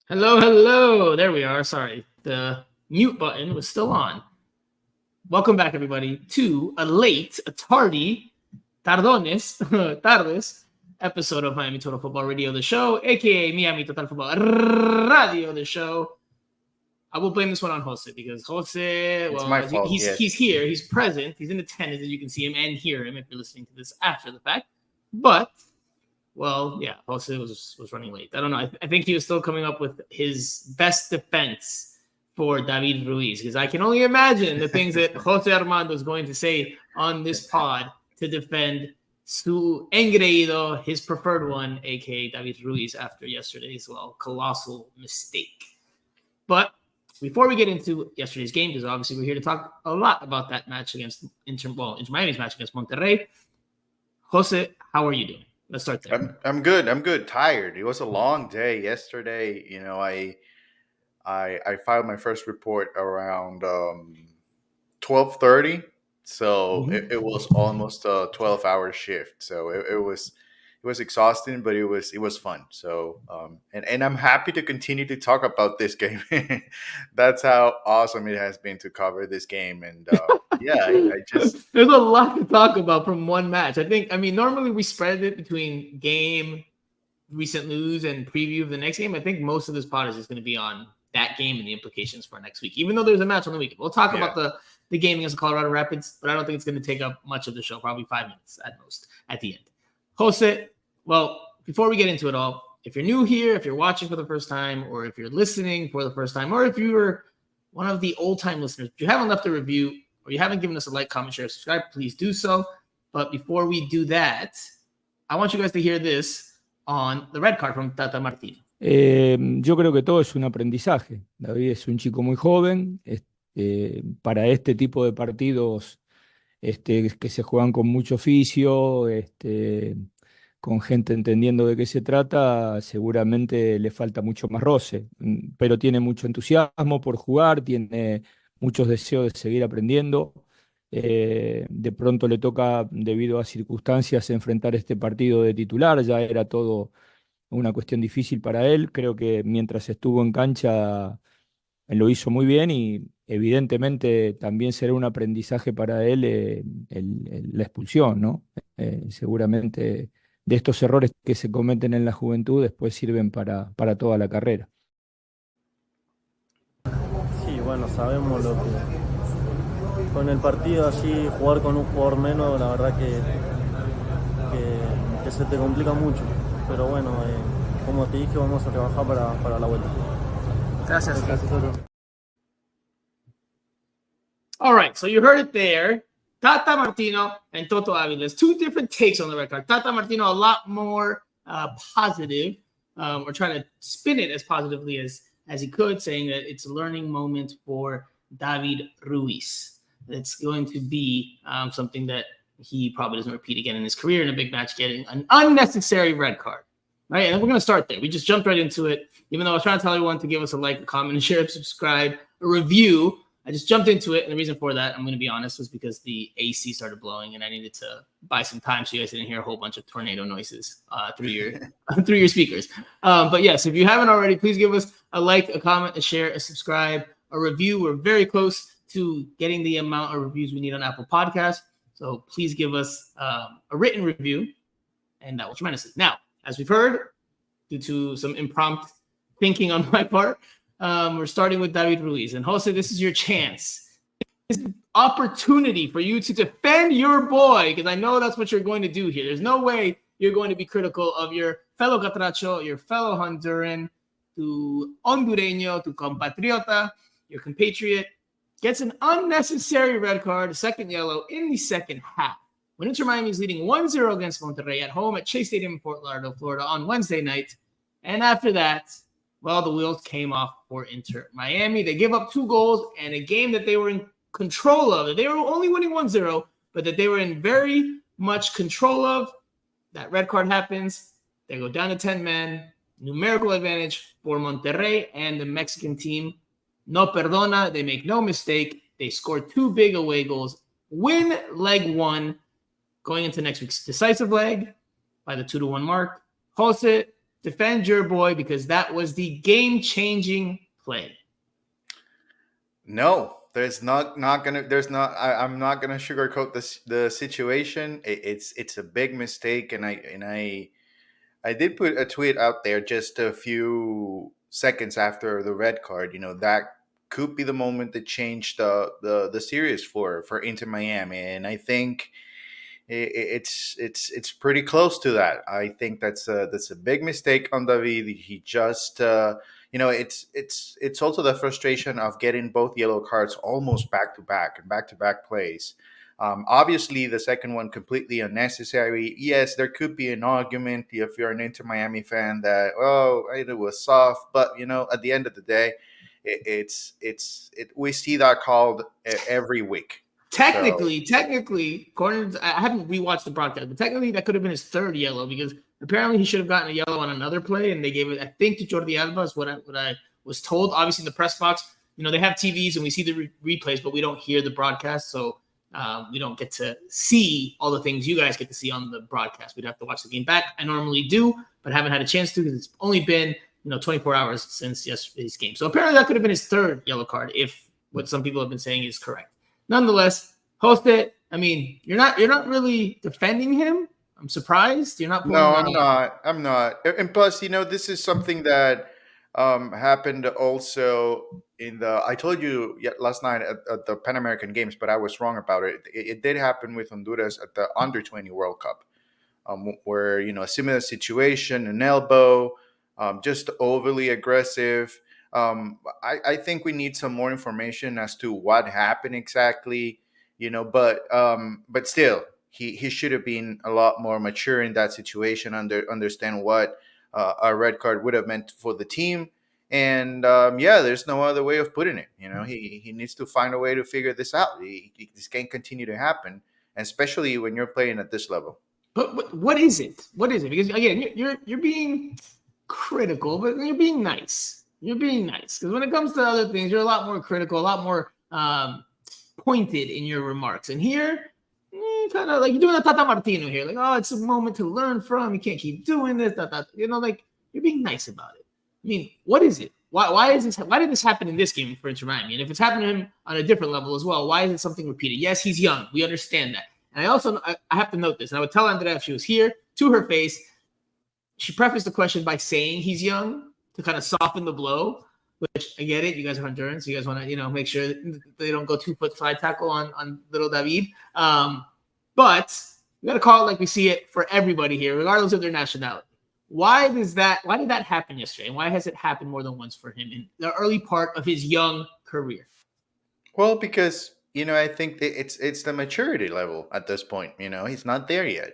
Hello, hello. There we are. Sorry, the mute button was still on. Welcome back, everybody, to a tardy, tardes episode of Miami Total Football Radio, the show, aka Miami Total Football Radio, the show. I will blame this one on Jose because Jose, It's my fault, he's yes. he's here, he's present, he's in attendance, and you can see him and hear him if you're listening to this after the fact. But Jose was running late. I don't know. I think he was still coming up with his best defense for David Ruiz because I can only imagine the things that Jose Armando is going to say on this pod to defend su engreído, his preferred one, aka David Ruiz, after yesterday's colossal mistake. But before we get into yesterday's game, because obviously we're here to talk a lot about that match against Inter Miami's match against Monterrey. Jose, how are you doing? Let's start there. I'm good. I'm good. Tired. It was a long day yesterday. I filed my first report around 12:30, so it was almost a 12-hour shift. So it was exhausting, but it was fun. So and I'm happy to continue to talk about this game. That's how awesome it has been to cover this game. And I just there's a lot to talk about from one match. Normally we spread it between game, recent news, and preview of the next game. I think most of this pod is just going to be on that game and the implications for next week, even though there's a match on the weekend. We'll talk about the game against the Colorado Rapids, but I don't think it's going to take up much of the show, probably 5 minutes at most at the end. Jose, well, before we get into it all, if you're new here, if you're watching for the first time, or if you're listening for the first time, or if you were one of the old-time listeners, if you haven't left a review or you haven't given us a like, comment, share, subscribe, please do so. But before we do that, I want you guys to hear this on the red card from Tata Martino. Yo creo que todo es un aprendizaje. David es un chico muy joven. Para este tipo de partidos que se juegan con mucho oficio, con gente entendiendo de qué se trata, seguramente le falta mucho más roce, pero tiene mucho entusiasmo por jugar, tiene muchos deseos de seguir aprendiendo. De pronto le toca, debido a circunstancias, enfrentar este partido de titular. Ya era todo una cuestión difícil para él. Creo que mientras estuvo en cancha lo hizo muy bien y evidentemente también será un aprendizaje para él la expulsión, ¿no? Seguramente de estos errores que se cometen en la juventud después sirven para toda la carrera. Sí, bueno, sabemos lo que con el partido así, jugar con un jugador menos, la verdad que se te complica mucho. Pero bueno, como te dije, vamos a trabajar para la vuelta. Gracias. All right, so you heard it there. Tata Martino and Toto Aviles, two different takes on the red card. Tata Martino a lot more positive, or trying to spin it as positively as he could, saying that it's a learning moment for David Ruiz. It's going to be something that he probably doesn't repeat again in his career in a big match, getting an unnecessary red card. All right, and we're going to start there. We just jumped right into it. Even though I was trying to tell everyone to give us a like, a comment, and share, subscribe, a review, I just jumped into it. And the reason for that, I'm going to be honest, was because the AC started blowing and I needed to buy some time so you guys didn't hear a whole bunch of tornado noises through your speakers. But yes, if you haven't already, please give us a like, a comment, a share, a subscribe, a review. We're very close to getting the amount of reviews we need on Apple Podcasts. So please give us a written review, and that will tremendously. Now, as we've heard, due to some impromptu thinking on my part, we're starting with David Ruiz. And Jose, this is your chance. This is an opportunity for you to defend your boy, because I know that's what you're going to do here. There's no way you're going to be critical of your fellow Catracho, your fellow Honduran, tu Hondureño, tu compatriota, your compatriot. Gets an unnecessary red card, a second yellow in the second half. When Inter Miami is leading 1-0 against Monterrey at home at Chase Stadium in Fort Lauderdale, Florida on Wednesday night. And after that, well, the wheels came off for Inter Miami. They give up 2 goals and a game that they were in control of. They were only winning 1-0, but that they were in very much control of. That red card happens. They go down to 10 men. Numerical advantage for Monterrey and the Mexican team. No perdona. They make no mistake. They score 2 big away goals. Win leg 1 going into next week's decisive leg by the 2-1 mark. Jose, defend your boy because that was the game-changing play. No, I'm not gonna sugarcoat the situation. It's a big mistake, and I did put a tweet out there just a few seconds after the red card. That could be the moment that changed the series for Inter Miami, and I think it's pretty close to that. I think that's a big mistake on David. He just it's also the frustration of getting both yellow cards almost back to back plays. Obviously, the second one completely unnecessary. Yes, there could be an argument if you're an Inter Miami fan that it was soft, but at the end of the day, we see that called every week. Technically, according to, I haven't rewatched the broadcast, but technically that could have been his third yellow because apparently he should have gotten a yellow on another play, and they gave it, I think, to Jordi Alba is what I was told. Obviously, in the press box, they have TVs and we see the replays, but we don't hear the broadcast, so we don't get to see all the things you guys get to see on the broadcast. We'd have to watch the game back. I normally do, but haven't had a chance to because it's only been 24 hours since yesterday's game. So apparently that could have been his third yellow card if what some people have been saying is correct. Nonetheless, Jose, I mean, you're not really defending him. I'm surprised you're not. No, I'm not. And plus, this is something that happened also I told you last night at the Pan American Games, but I was wrong about it. It did happen with Honduras at the Under-20 World Cup, where a similar situation, an elbow, just overly aggressive. I think we need some more information as to what happened exactly. But still, he should have been a lot more mature in that situation, understand what a red card would have meant for the team. And there's no other way of putting it. He needs to find a way to figure this out. This can't continue to happen, especially when you're playing at this level. But what is it? What is it? Because again, you're being critical, but you're being nice. You're being nice because when it comes to other things, you're a lot more critical, a lot more pointed in your remarks. And here, kind of like you're doing a Tata Martino here, like, it's a moment to learn from. You can't keep doing this. Like you're being nice about it. I mean, what is it? Why is this? Why did this happen in this game for Inter Miami? And if it's happening to him on a different level as well, why is it something repeated? Yes, he's young. We understand that. And I have to note this. And I would tell Andrea if she was here to her face. She prefaced the question by saying he's young to kind of soften the blow. Which I get it. You guys are Hondurans. You guys want to make sure that they don't go 2-foot slide tackle on little David. But we got to call it like we see it for everybody here, regardless of their nationality. Why did that happen yesterday? And why has it happened more than once for him in the early part of his young career? Well, because, I think that it's the maturity level at this point. He's not there yet.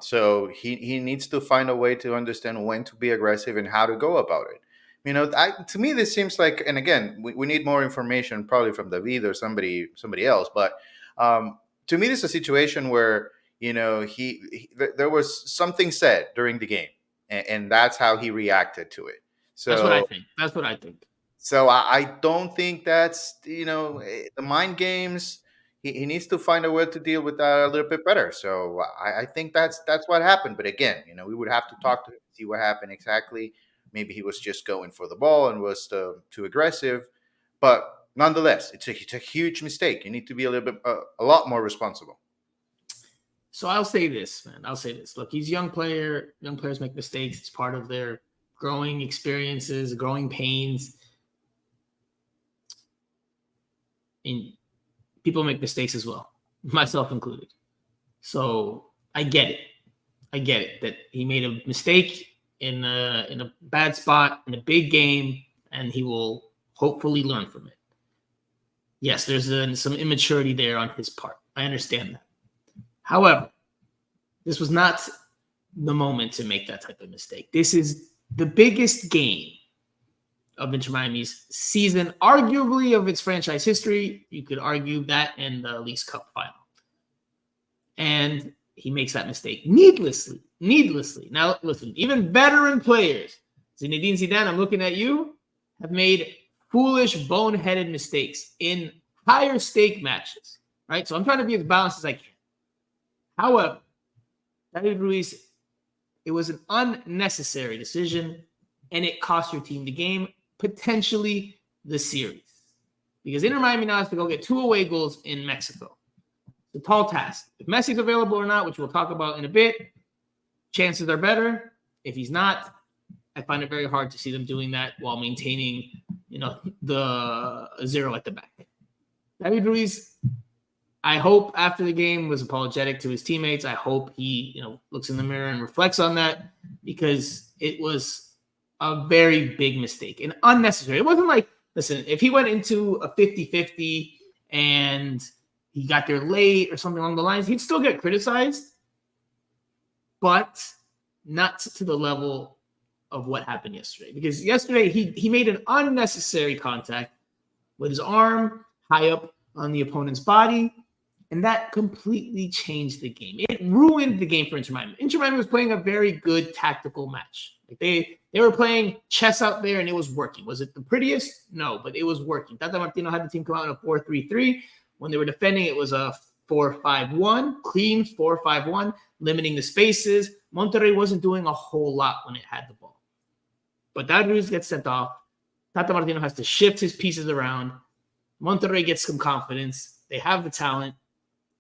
So he needs to find a way to understand when to be aggressive and how to go about it. To me, this seems like, and again, we need more information probably from David or somebody else. But to me, this is a situation where, there was something said during the game. And that's how he reacted to it. So that's what I think. So I don't think that's the mind games. He needs to find a way to deal with that a little bit better. So I think that's what happened. But again, we would have to talk to him, see what happened exactly. Maybe he was just going for the ball and was too aggressive. But nonetheless, it's a huge mistake. You need to be a little bit a lot more responsible. So I'll say this, man. Look, he's a young player. Young players make mistakes. It's part of their growing experiences, growing pains. And people make mistakes as well, myself included. So I get it that he made a mistake in a bad spot in a big game, and he will hopefully learn from it. Yes, there's some immaturity there on his part. I understand that. However, this was not the moment to make that type of mistake. This is the biggest game of Inter Miami's season, arguably of its franchise history. You could argue that and the Leagues Cup final. And he makes that mistake needlessly. Now, listen, even veteran players, Zinedine Zidane, I'm looking at you, have made foolish, boneheaded mistakes in higher stake matches, right? So I'm trying to be as balanced as I can. However, David Ruiz It was an unnecessary decision, and it cost your team the game, potentially the series. Because Inter Miami now has to go get 2 away goals in Mexico. It's a tall task. If Messi's available or not, which we'll talk about in a bit, chances are better. If he's not, I find it very hard to see them doing that while maintaining, the 0 at the back. David Ruiz, I hope after the game was apologetic to his teammates. I hope he, looks in the mirror and reflects on that, because it was a very big mistake and unnecessary. It wasn't like, listen, if he went into a 50-50 and he got there late or something along the lines, he'd still get criticized, but not to the level of what happened yesterday. Because yesterday he made an unnecessary contact with his arm high up on the opponent's body, and that completely changed the game. It ruined the game for Inter Miami. Inter Miami was playing a very good tactical match. Like they were playing chess out there, and it was working. Was it the prettiest? No, but it was working. Tata Martino had the team come out in a 4-3-3. When they were defending, it was a 4-5-1, clean 4-5-1, limiting the spaces. Monterrey wasn't doing a whole lot when it had the ball. But that Ruiz gets sent off. Tata Martino has to shift his pieces around. Monterrey gets some confidence. They have the talent.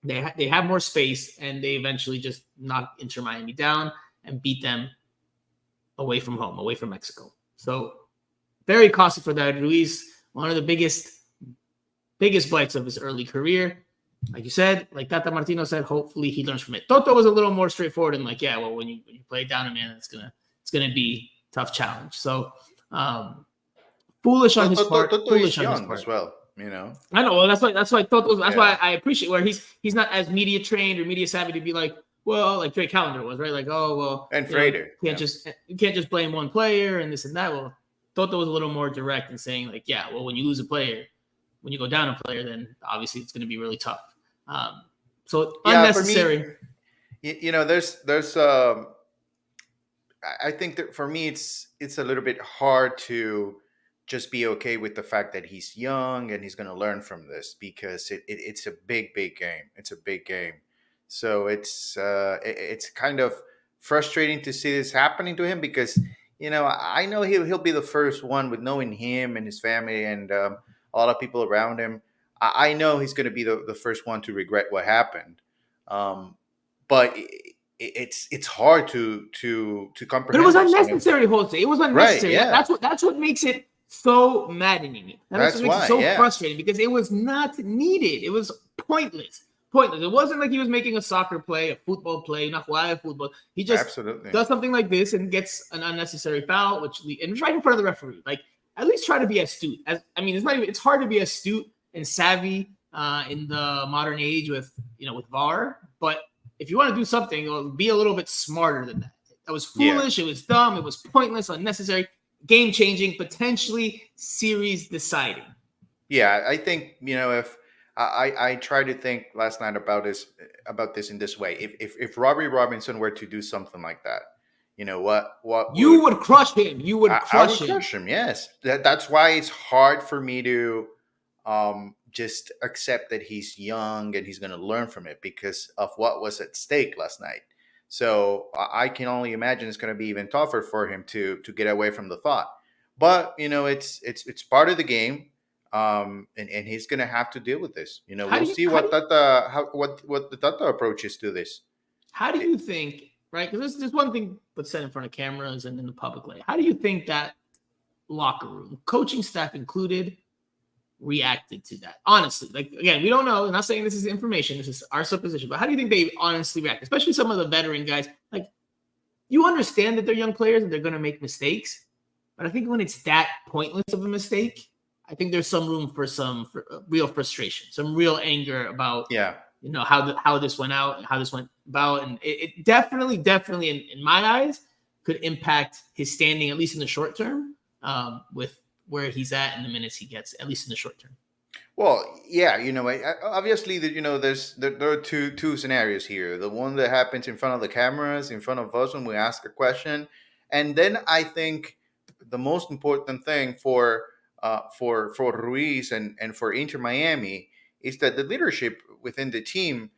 They have more space, and they eventually just knock Inter Miami down and beat them away from home, away from Mexico. So very costly for that Ruiz, one of the biggest bites of his early career. Like you said, like Tata Martino said, hopefully he learns from it. Toto was a little more straightforward and like, yeah, well, when you play down a man, it's gonna be a tough challenge. So foolish on his part. Toto is young as well. I know. Well, that's why Toto. That's why I appreciate where he's not as media trained or media savvy to be like, well, like Drake Callender was, right? Like, oh well, and Frater. You can't just blame one player and this and that. Well, Toto was a little more direct in saying like, yeah, well, when you lose a player, when you go down a player, then obviously it's going to be really tough. So unnecessary. For me, there's I think that for me it's a little bit hard to just be okay with the fact that he's young and he's going to learn from this, because it's a big game. It's a big game. So it's kind of frustrating to see this happening to him, because I know he'll be the first one, with knowing him and his family and a lot of people around him. I know he's going to be the first one to regret what happened. But it's hard to comprehend. But it was unnecessary, Jose. It was unnecessary. Right, yeah. That's what makes it so maddening. That's what makes it so frustrating, because it was not needed. It was pointless. It wasn't like he was making a soccer play, a football play, not football. He just does something like this and gets an unnecessary foul, and it's right in front of the referee. Like, at least try to be astute. It's hard to be astute and savvy in the modern age with VAR. But if you want to do something, be a little bit smarter than that. That was foolish. Yeah. It was dumb. It was pointless, unnecessary, game changing, potentially series deciding. Yeah, I think if I tried to think last night about this in this way. If Robbie Robinson were to do something like that, what you would crush him. You would crush him. Crush him. Yes, that's why it's hard for me to just accept that he's young and he's going to learn from it, because of what was at stake last night. So I can only imagine it's going to be even tougher for him to get away from the thought. But it's part of the game. And he's going to have to deal with this. We'll see what the Tata approach is to this. How do you think, right? Because there's one thing that's said in front of cameras and in the public light. How do you think that locker room, coaching staff included, reacted to that? Honestly, like, again, we don't know. I'm not saying this is information. This is our supposition. But how do you think they honestly react? Especially some of the veteran guys. Like, you understand that they're young players and they're going to make mistakes. But I think when it's that pointless of a mistake, I think there's some room for real frustration, some real anger about how this went out and how this went about. And it definitely in my eyes could impact his standing, at least in the short term, with where he's at and the minutes he gets, at least in the short term. Well, yeah, obviously there are two scenarios here. The one that happens in front of the cameras, in front of us when we ask a question, and then I think the most important thing for Ruiz and for Inter Miami is that the leadership within the team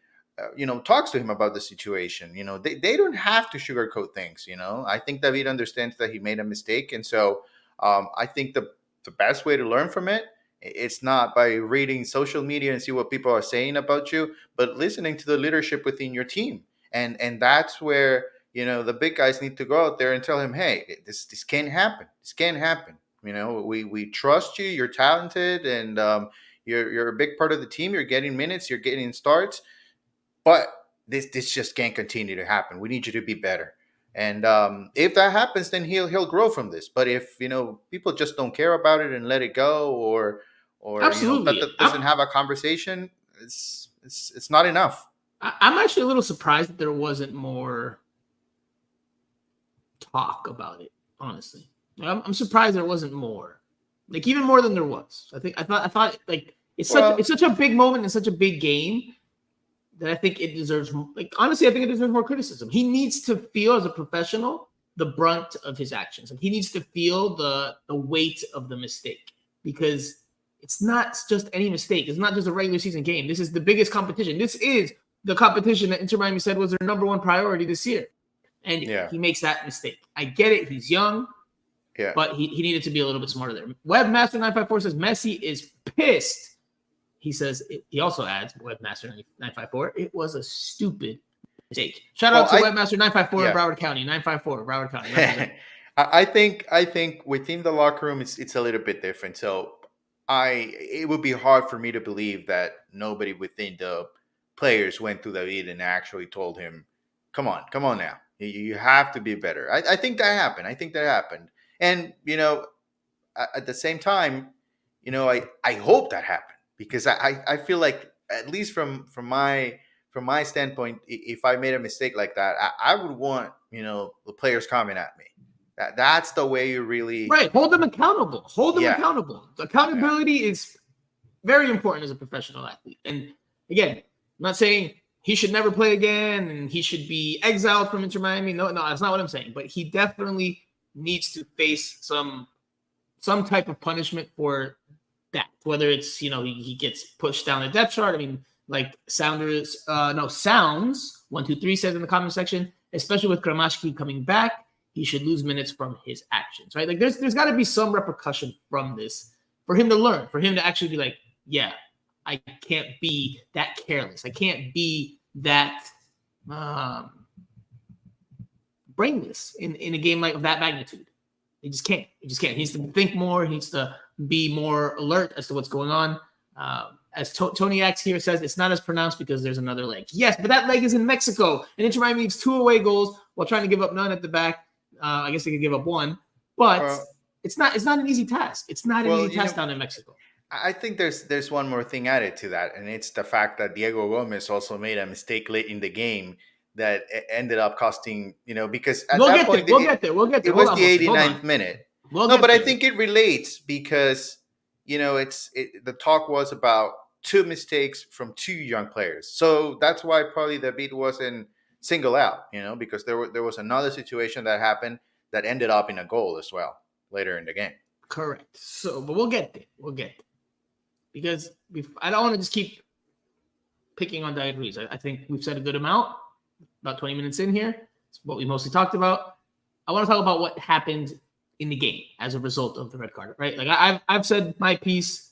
talks to him about the situation. They don't have to sugarcoat things. I think David understands that he made a mistake, and so I think the best way to learn from it, it's not by reading social media and see what people are saying about you, but listening to the leadership within your team, and that's where the big guys need to go out there and tell him, hey, this can't happen. This can't happen. We trust you. You're talented, and you're a big part of the team. You're getting minutes. You're getting starts. But this just can't continue to happen. We need you to be better. And if that happens, then he'll grow from this. But if people just don't care about it and let it go, or Absolutely. Doesn't have a conversation, it's not enough. I'm actually a little surprised that there wasn't more talk about it. Honestly, I'm surprised there wasn't more. Like even more than there was. I thought like it's such a big moment and such a big game that I think it deserves. Like honestly, I think it deserves more criticism. He needs to feel as a professional the brunt of his actions. Like he needs to feel the weight of the mistake, because it's not just any mistake. It's not just a regular season game. This is the biggest competition. This is the competition that Inter Miami said was their number one priority this year. And he makes that mistake. I get it. He's young. Yeah. But he needed to be a little bit smarter there. Webmaster954 says Messi is pissed. He says, he also adds, Webmaster954, it was a stupid mistake. Shout out to Webmaster954 in Broward County. 954, Broward County. I think within the locker room, it's a little bit different. So it would be hard for me to believe that nobody within the players went to David and actually told him, come on now. You have to be better. I think that happened. And, at the same time, I hope that happened, because I feel like, at least from my standpoint, if I made a mistake like that, I would want, the players coming at me. That's the way you really... Right. Hold them accountable. Accountable. Accountability is very important as a professional athlete. And again, I'm not saying he should never play again and he should be exiled from Inter Miami. No, that's not what I'm saying. But he definitely needs to face some type of punishment for that. Whether it's, he gets pushed down the depth chart. I mean, like Sounds 123 says in the comment section, especially with Kramashki coming back, he should lose minutes from his actions, right? Like there's got to be some repercussion from this for him to learn, for him to actually be like, yeah, I can't be that careless. I can't be that brainless in a game like of that magnitude. He just can't. He needs to think more. He needs to be more alert as to what's going on. As Tony X here says, it's not as pronounced because there's another leg. Yes, but that leg is in Mexico, and Inter Miami needs 2 away goals while trying to give up none at the back. I guess they could give up 1, but it's not an easy task. It's not an easy task down in Mexico. I think there's one more thing added to that, and it's the fact that Diego Gomez also made a mistake late in the game that ended up costing, because at that point we'll get there. It was the 89th minute. I think it relates because the talk was about 2 mistakes from 2 young players, so that's why probably David wasn't singled out, because there was another situation that happened that ended up in a goal as well later in the game. Correct. So, but we'll get there. Because I don't want to just keep picking on David Ruiz. I think we've said a good amount, about 20 minutes in here. It's what we mostly talked about. I want to talk about what happened in the game as a result of the red card, right? Like I've said my piece,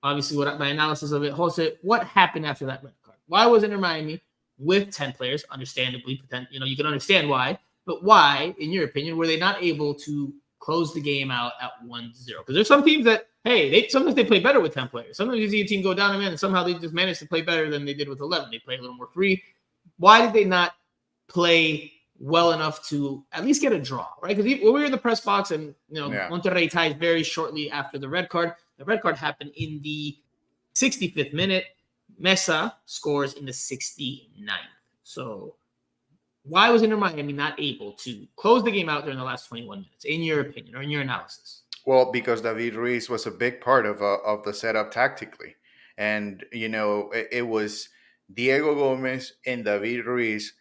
obviously my analysis of it. Jose, what happened after that red card? Why was Inter Miami with 10 players, understandably, you can understand why, but why, in your opinion, were they not able to close the game out at 1-0? Because there's some teams that, sometimes they play better with 10 players. Sometimes you see a team go down and somehow they just manage to play better than they did with 11. They play a little more free. Why did they not play well enough to at least get a draw, right? Because when we were in the press box and, Monterrey ties very shortly after the red card. The red card happened in the 65th minute. Mesa scores in the 69th. So why was Inter Miami not able to close the game out during the last 21 minutes, in your opinion or in your analysis? Well, because David Ruiz was a big part of the setup tactically. And, it was Diego Gomez and David Ruiz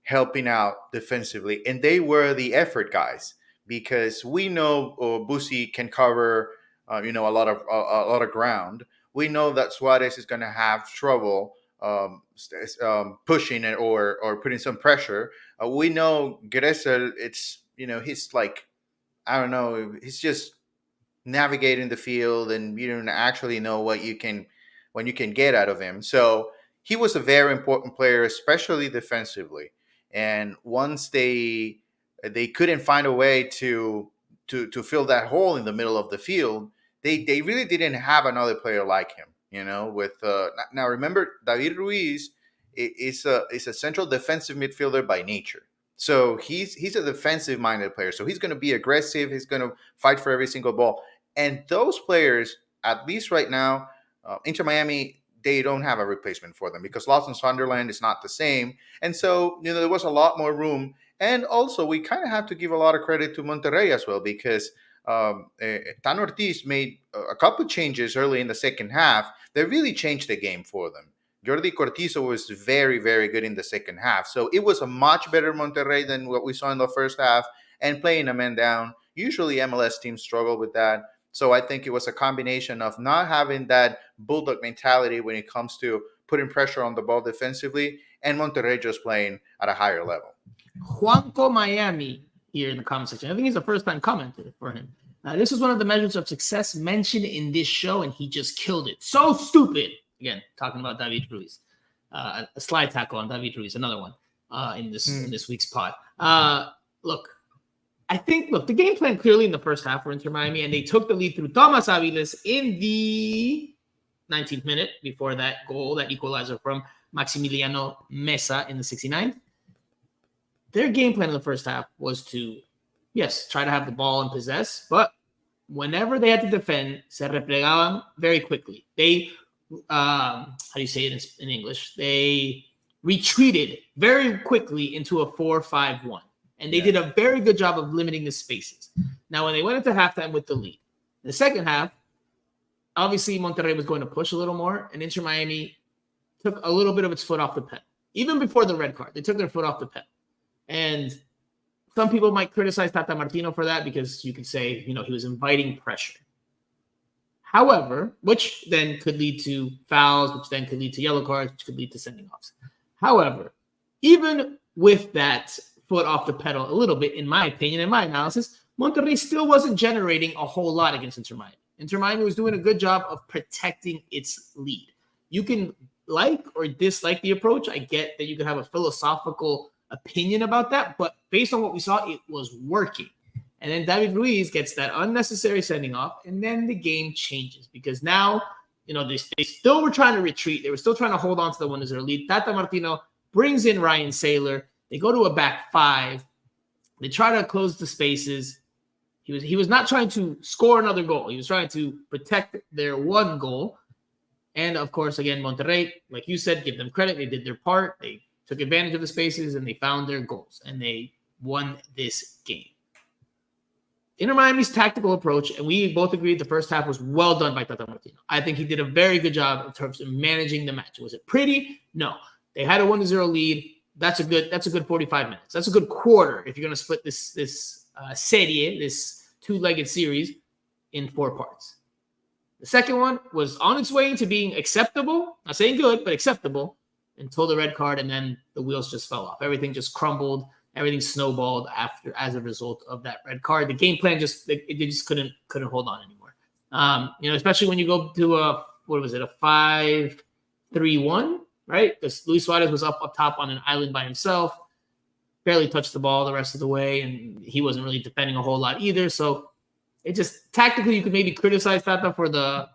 helping out defensively. And they were the effort guys, because we know Busi can cover, a lot of ground. We know that Suarez is going to have trouble pushing it or putting some pressure. We know Gressel, it's, he's like, I don't know, he's just navigating the field, and you don't actually know what you can get out of him. So he was a very important player, especially defensively. And once they couldn't find a way to fill that hole in the middle of the field, they really didn't have another player like him. With now remember, David Ruiz is a central defensive midfielder by nature. So he's a defensive minded player. So he's going to be aggressive. He's going to fight for every single ball. And those players, at least right now, Inter Miami, they don't have a replacement for them, because Lawson Sunderland is not the same. And so, there was a lot more room. And also, we kind of have to give a lot of credit to Monterrey as well, because Tan Ortiz made a couple of changes early in the second half that really changed the game for them. Jordi Cortizo was very, very good in the second half. So it was a much better Monterrey than what we saw in the first half, and playing a man down. Usually MLS teams struggle with that. So I think it was a combination of not having that bulldog mentality when it comes to putting pressure on the ball defensively, and Monterrey just playing at a higher level. Juanco Miami here in the comment section. I think he's a first-time commenter for him. This is one of the measures of success mentioned in this show, and he just killed it. So stupid. Again, talking about David Ruiz. A slide tackle on David Ruiz, another one in this week's pod. Look, the game plan clearly in the first half for Inter Miami, and they took the lead through Thomas Aviles in the 19th minute before that goal, that equalizer from Maximiliano Mesa in the 69th. Their game plan in the first half was to, yes, try to have the ball and possess, but whenever they had to defend, se replegaban very quickly. They, how do you say it in English? They retreated very quickly into a 4-5-1. And they did a very good job of limiting the spaces. Now, when they went into halftime with the lead, in the second half, obviously Monterrey was going to push a little more, and Inter Miami took a little bit of its foot off the pedal. Even before the red card, they took their foot off the pedal. And some people might criticize Tata Martino for that, because you could say, he was inviting pressure. However, which then could lead to fouls, which then could lead to yellow cards, which could lead to sending offs. However, even with that foot off the pedal a little bit, in my opinion, in my analysis, Monterrey still wasn't generating a whole lot against Inter Miami. Inter Miami was doing a good job of protecting its lead. You can like or dislike the approach. I get that you can have a philosophical opinion about that, but based on what we saw, it was working. And then David Ruiz gets that unnecessary sending off, and then the game changes, because now, they still were trying to retreat. They were still trying to hold on to the 1-0 lead. Tata Martino brings in Ryan Saylor. They go to a back five. They try to close the spaces. He was not trying to score another goal. He was trying to protect their one goal. And, of course, again, Monterrey, like you said, give them credit. They did their part. They took advantage of the spaces, and they found their goals, and they won this game. Inter Miami's tactical approach, and we both agreed the first half was well done by Tata Martino. I think he did a very good job in terms of managing the match. Was it pretty? No. They had a 1-0 lead. That's a good 45 minutes. That's a good quarter if you're going to split this serie, this two-legged series, in 4 parts. The second one was on its way into being acceptable. Not saying good, but acceptable, until the red card, and then the wheels just fell off. Everything just crumbled. Everything snowballed as a result of that red card. The game plan just couldn't hold on anymore. Especially when you go to a 5-3-1, right? Because Luis Suarez was up top on an island by himself, barely touched the ball the rest of the way, and he wasn't really defending a whole lot either. So it just tactically, you could maybe criticize Tata for the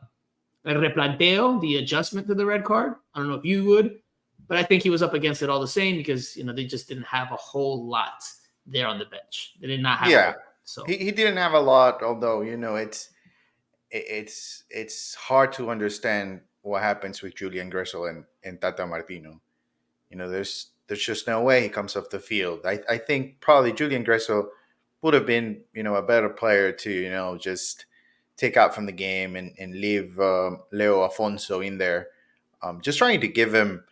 replanteo, the adjustment to the red card. I don't know if you would. But I think he was up against it all the same, because they just didn't have a whole lot there on the bench. They did not have. Yeah, so he didn't have a lot. Although it's hard to understand what happens with Julian Gressel and Tata Martino. There's just no way he comes off the field. I think probably Julian Gressel would have been a better player to just take out from the game and leave Leo Afonso in there, just trying to give him.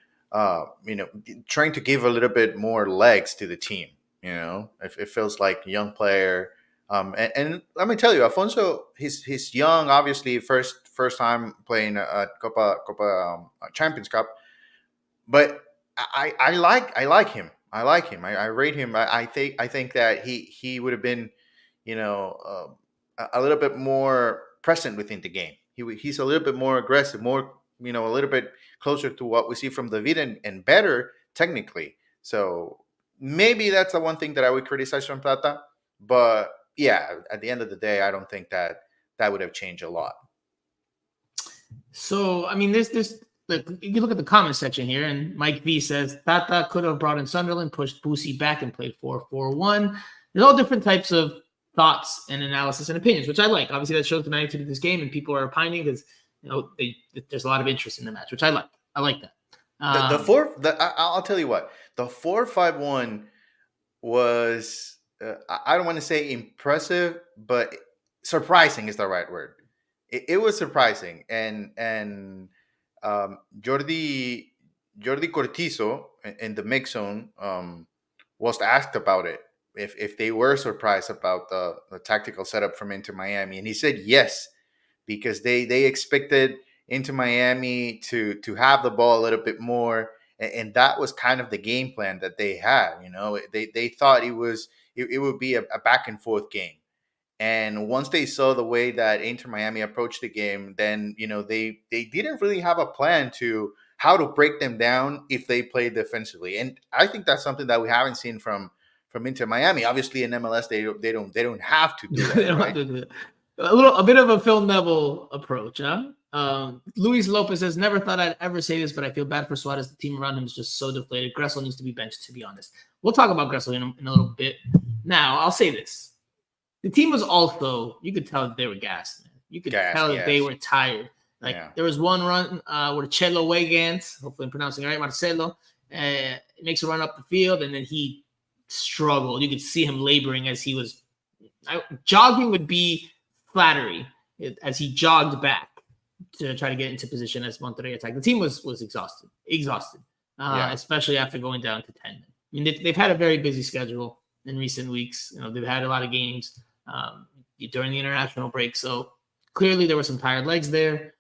Trying to give a little bit more legs to the team. It feels like a young player. And let me tell you, Afonso, he's young, obviously, first time playing a Copa Champions Cup. but I like him. I like him. I rate him. I think that he would have been, a little bit more present within the game. He's a little bit more aggressive, more, a little bit closer to what we see from David, and better technically. So maybe that's the one thing that I would criticize from Plata. But yeah, at the end of the day, I don't think that would have changed a lot. So, I mean, this look, you look at the comment section here, and Mike V says Tata could have brought in Sunderland, pushed Boosie back, and played 4-4-1. There's all different types of thoughts and analysis and opinions, which I like. Obviously, that shows the magnitude of this game, and people are opining because there's a lot of interest in the match, which I like. I like that. I'll tell you what, the 4-5-1 was I don't want to say impressive, but surprising is the right word. It was surprising, and Jordi Cortizo in the mix zone was asked about it, if they were surprised about the tactical setup from Inter Miami, and he said yes, because they expected Inter Miami to have the ball a little bit more, and that was kind of the game plan that they had. They thought it would be a back and forth game. And once they saw the way that Inter Miami approached the game, then they didn't really have a plan to how to break them down if they played defensively. And I think that's something that we haven't seen from Inter Miami. Obviously, in MLS, they don't have to do that. They don't have to do that. A bit of a Phil Neville approach, huh? Luis Lopez says, never thought I'd ever say this, but I feel bad for Suarez. The team around him is just so deflated. Gressel needs to be benched, to be honest. We'll talk about Gressel in a little bit. Now, I'll say this. The team was also, you could tell that they were gassed, man. You could tell that they were tired. There was one run where Chelo Weigand, hopefully I'm pronouncing it right, Marcelo, makes a run up the field, and then he struggled. You could see him laboring as he was jogging would be flattery as he jogged back to try to get into position as Monterrey attacked. The team was exhausted, especially after going down to 10. I mean, they've had a very busy schedule in recent weeks. They've had a lot of games during the international break. So clearly there were some tired legs there.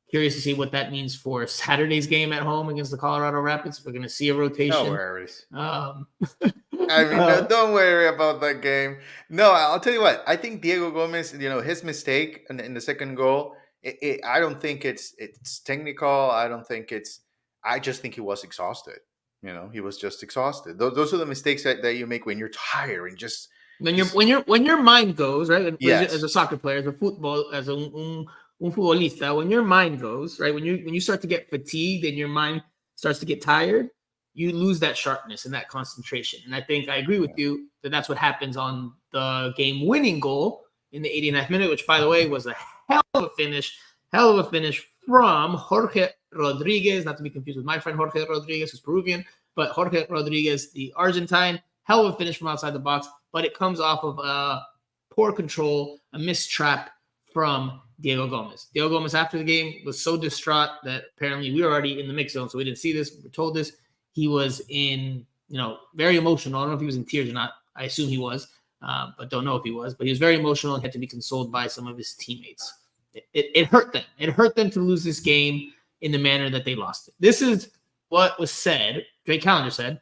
Curious to see what that means for Saturday's game at home against the Colorado Rapids. If we're going to see a rotation. No worries. Don't worry about that game. No, I'll tell you what. I think Diego Gomez, his mistake in the second goal, I don't think it's technical. I just think he was exhausted. He was just exhausted. Those are the mistakes that you make when you're tired and just when your mind goes right. Yes. As a soccer player, as a futbolista, when your mind goes right, when you start to get fatigued and your mind starts to get tired, you lose that sharpness and that concentration. And I think I agree with you that that's what happens on the game-winning goal in the 89th minute, which, by the way, was a hell of a finish from Jorge Rodriguez, not to be confused with my friend Jorge Rodriguez, who's Peruvian, but Jorge Rodriguez, the Argentine. Hell of a finish from outside the box, but it comes off of poor control, a missed trap from Diego Gomez. Diego Gomez, after the game, was so distraught that apparently we were already in the mix zone, so we didn't see this. We were told this. He was very emotional. I don't know if he was in tears or not. I assume he was, but don't know if he was. But he was very emotional and had to be consoled by some of his teammates. It hurt them. It hurt them to lose this game in the manner that they lost it. This is what was said, Drake Callender said,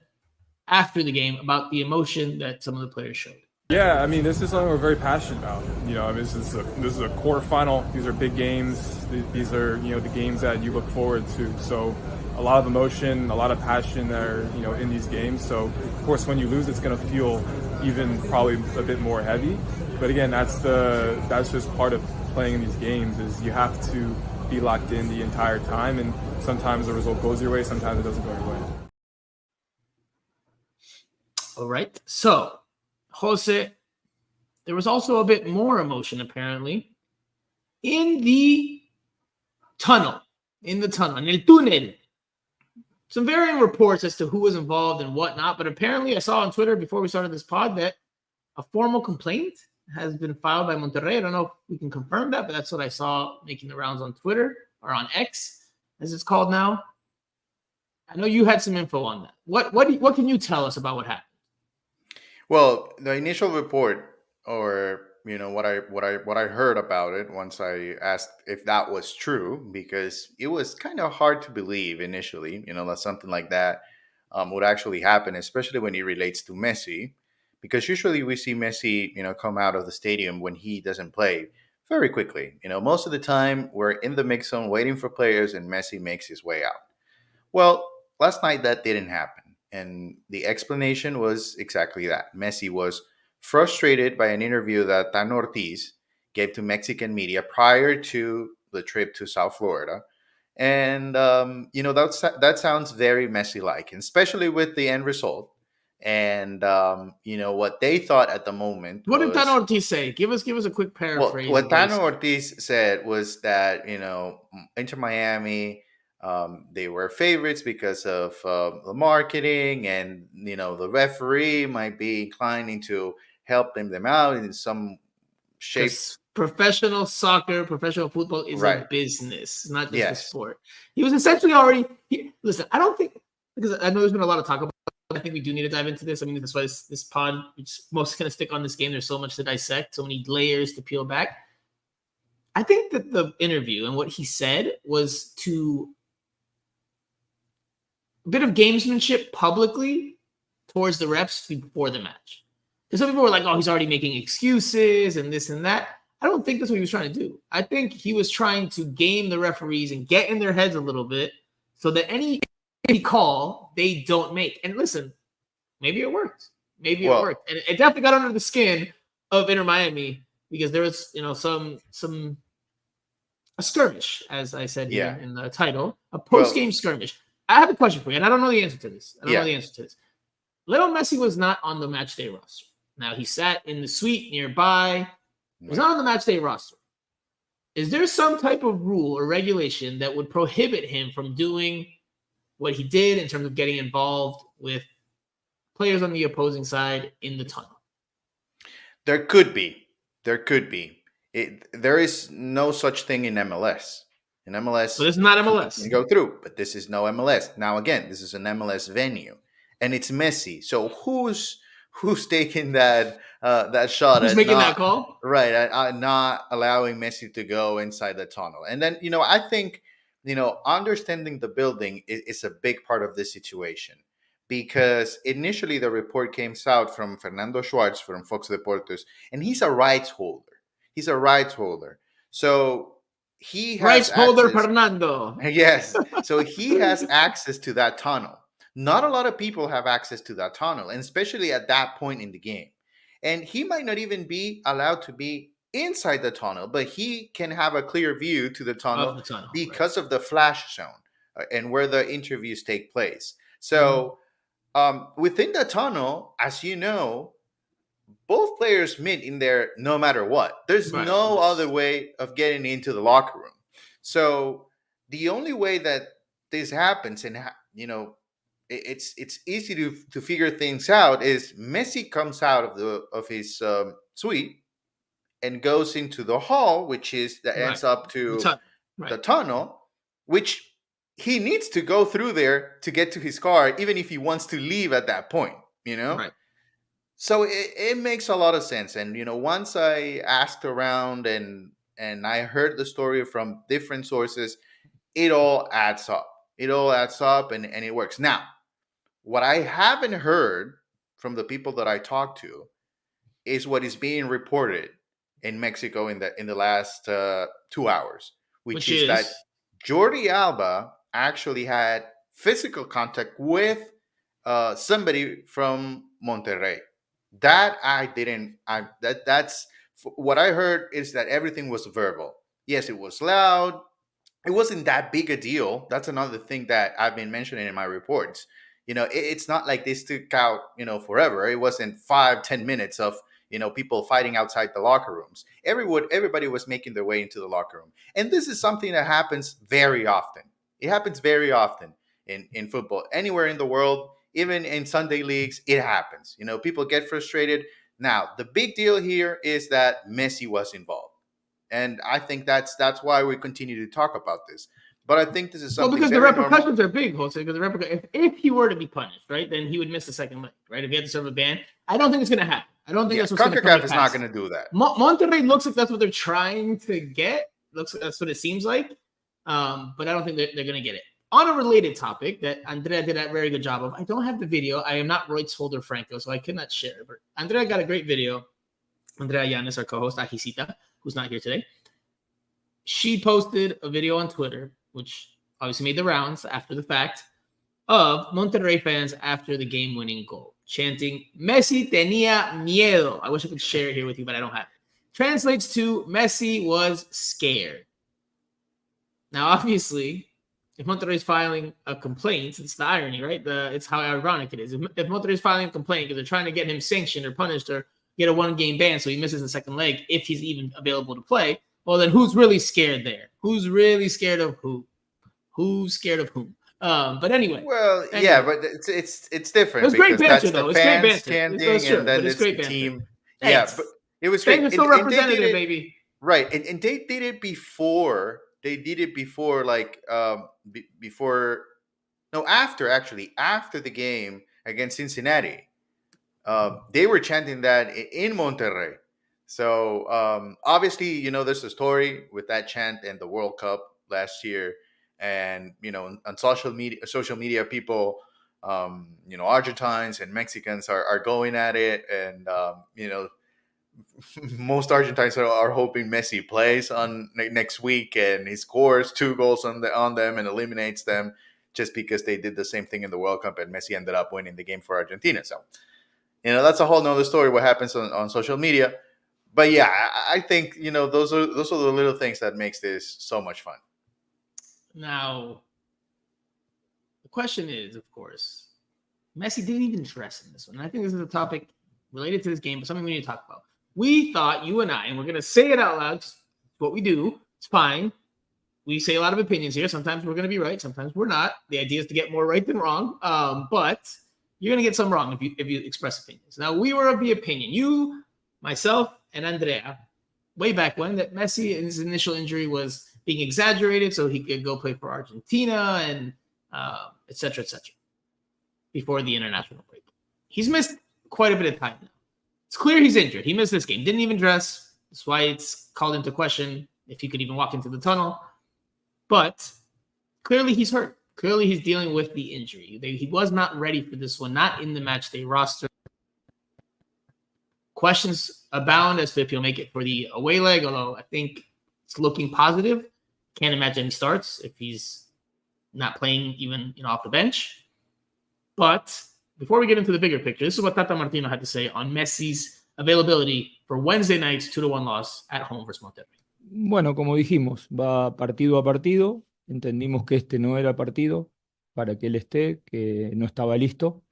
after the game about the emotion that some of the players showed. Yeah, I mean, this is something we're very passionate about. This is a quarterfinal. These are big games. These are, the games that you look forward to. So a lot of emotion, a lot of passion there, in these games. So, of course, when you lose, it's going to feel even probably a bit more heavy. But again, that's just part of playing in these games, is you have to be locked in the entire time, and sometimes the result goes your way, sometimes it doesn't go your way. All right. So, Jose, there was also a bit more emotion, apparently, in the tunnel, en el túnel. Some varying reports as to who was involved and whatnot, but apparently I saw on Twitter before we started this pod that a formal complaint has been filed by Monterrey. I don't know if we can confirm that, but that's what I saw making the rounds on Twitter, or on X, as it's called now. I know you had some info on that. What can you tell us about what happened? Well, the initial report, or what I heard about it once I asked if that was true, because it was kind of hard to believe initially, that something like that would actually happen, especially when it relates to Messi, because usually we see Messi, come out of the stadium when he doesn't play very quickly. Most of the time we're in the mix zone waiting for players, and Messi makes his way out. Well, last night that didn't happen. And the explanation was exactly that. Messi was frustrated by an interview that Tano Ortiz gave to Mexican media prior to the trip to South Florida. And, that sounds very Messi-like, and especially with the end result. And, what they thought at the moment What did was... Tano Ortiz say? Give us a quick Well, paraphrase. what Tano Ortiz said was that, Inter Miami... they were favorites because of the marketing, and the referee might be inclining to help them out in some shape. Professional soccer, professional football is Right. a business, not just a Yes. sport. He was essentially already. Listen, I don't think, because I know there's been a lot of talk about it, I think we do need to dive into this. I mean, that's why this pod is mostly going to stick on this game. There's so much to dissect, so many layers to peel back. I think that the interview and what he said was to a bit of gamesmanship publicly towards the refs before the match. Because some people were like, oh, he's already making excuses and this and that. I don't think that's what he was trying to do. I think he was trying to game the referees and get in their heads a little bit so that any call they don't make. And listen, maybe it worked. Maybe it worked. And it definitely got under the skin of Inter Miami, because there was, a skirmish, as I said here in the title, a post-game skirmish. I have a question for you, and I don't know the answer to this. Lionel Messi was not on the match day roster. Now, he sat in the suite nearby. He was not on the match day roster. Is there some type of rule or regulation that would prohibit him from doing what he did in terms of getting involved with players on the opposing side in the tunnel? There could be. There is no such thing in MLS. In MLS, but it's not MLS. You can go through, but this is no MLS. Now, again, this is an MLS venue, and it's Messi. So who's taking that shot? Who's making that call? Right, not allowing Messi to go inside the tunnel. And then, I think, understanding the building is a big part of this situation, because initially the report came out from Fernando Schwartz from Fox Deportes, and he's a rights holder. So he has rights holder access. Fernando. Yes. So he has access to that tunnel. Not a lot of people have access to that tunnel, and especially at that point in the game. And he might not even be allowed to be inside the tunnel, but he can have a clear view to the tunnel, because of the flash zone and where the interviews take place. So within the tunnel, as you know, both players meet in there no matter what. There's no other way of getting into the locker room. So the only way that this happens, and it's easy to figure things out, is Messi comes out of his suite and goes into the hall, which ends up to the tunnel, which he needs to go through there to get to his car, even if he wants to leave at that point, Right. So it makes a lot of sense. And, once I asked around and I heard the story from different sources, it all adds up. And it works. Now, what I haven't heard from the people that I talked to is what is being reported in Mexico in the last 2 hours, which is that Jordi Alba actually had physical contact with somebody from Monterrey. That I didn't. That's what I heard, is that everything was verbal. Yes, it was loud. It wasn't that big a deal. That's another thing that I've been mentioning in my reports. It's not like this took out, forever. It wasn't 5-10 minutes of, people fighting outside the locker rooms. Everybody was making their way into the locker room. And this is something that happens very often. It happens very often in football. Anywhere in the world, even in Sunday leagues, it happens. People get frustrated. Now, the big deal here is that Messi was involved. And I think that's why we continue to talk about this. But I think this is something because the repercussions are big, Jose. Because if he were to be punished, right, then he would miss the second leg, right? If he had to serve a ban, I don't think it's going to happen. I don't think Yeah, that's what's going to come Concacaf to is pass. not going to do that. Monterrey looks like that's what they're trying to get. Looks like that's what it seems like. But I don't think they're going to get it. On a related topic that Andrea did a very good job of, I don't have the video. I am not Royce Holder Franco, so I cannot share it. But Andrea got a great video. Andrea Yanes, our co-host, Ajisita, who's not here today. She posted a video on Twitter, which obviously made the rounds after the fact, of Monterrey fans after the game-winning goal, chanting, Messi tenía miedo. I wish I could share it here with you, but I don't have it. Translates to, Messi was scared. Now, obviously, if Monterrey is filing a complaint, it's the irony, right? It's how ironic it is. If Monterrey is filing a complaint because they're trying to get him sanctioned or punished or get a one-game ban so he misses the second leg if he's even available to play, well, then who's really scared there? Who's really scared of who? Who's scared of whom? But anyway. Well, yeah, but it's different. It was great because banter, that's though. the It's great fans banter. chanting, True, and then but it's it's great the banter. team. Thanks. Yeah, but it was great. Fans are still And they representative, did it, baby. right? And they did it before. They did it before, like before. No, after the game against Cincinnati, they were chanting that in Monterrey. So obviously, there's a story with that chant in the World Cup last year, and on social media, people, Argentines and Mexicans are going at it, and most Argentines are hoping Messi plays on next week and he scores 2 goals on them and eliminates them, just because they did the same thing in the World Cup and Messi ended up winning the game for Argentina. So, that's a whole nother story what happens on social media. But yeah, I think, those are the little things that makes this so much fun. Now, the question is, of course, Messi didn't even dress in this one. I think this is a topic related to this game, but something we need to talk about. We thought, you and I, and we're going to say it out loud, it's what we do. It's fine. We say a lot of opinions here. Sometimes we're going to be right. Sometimes we're not. The idea is to get more right than wrong. But you're going to get some wrong if you express opinions. Now, we were of the opinion, you, myself, and Andrea, way back when, that Messi, his initial injury was being exaggerated so he could go play for Argentina and et cetera, before the international break. He's missed quite a bit of time now. It's clear he's injured. He missed this game. Didn't even dress. That's why it's called into question if he could even walk into the tunnel. But clearly he's hurt. Clearly he's dealing with the injury. He was not ready for this one, not in the match day roster. Questions abound as to if he'll make it for the away leg, although I think it's looking positive. Can't imagine he starts if he's not playing even off the bench. But before we get into the bigger picture, this is what Tata Martino had to say on Messi's availability for Wednesday night's 2-1 loss at home versus Monterrey. Bueno, como dijimos, va partido a partido. Entendimos que este no era partido para que él esté, que no estaba listo.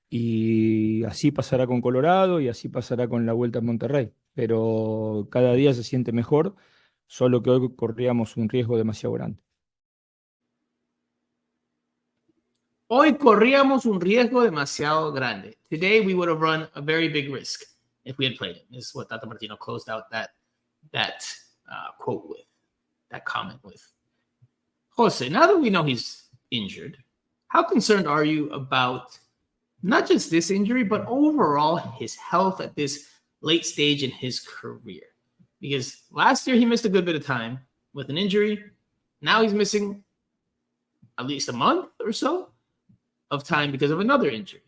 Y así pasará con Colorado y así pasará con la vuelta a Monterrey. Pero cada día se siente mejor, solo que hoy corríamos un riesgo demasiado grande. Hoy corríamos un riesgo demasiado grande. Today we would have run a very big risk if we had played it. This is what Tata Martino closed out that quote with, that comment with. Jose, now that we know he's injured, how concerned are you about not just this injury, but overall his health at this late stage in his career? Because last year he missed a good bit of time with an injury. Now he's missing at least a month or so of time because of another injury.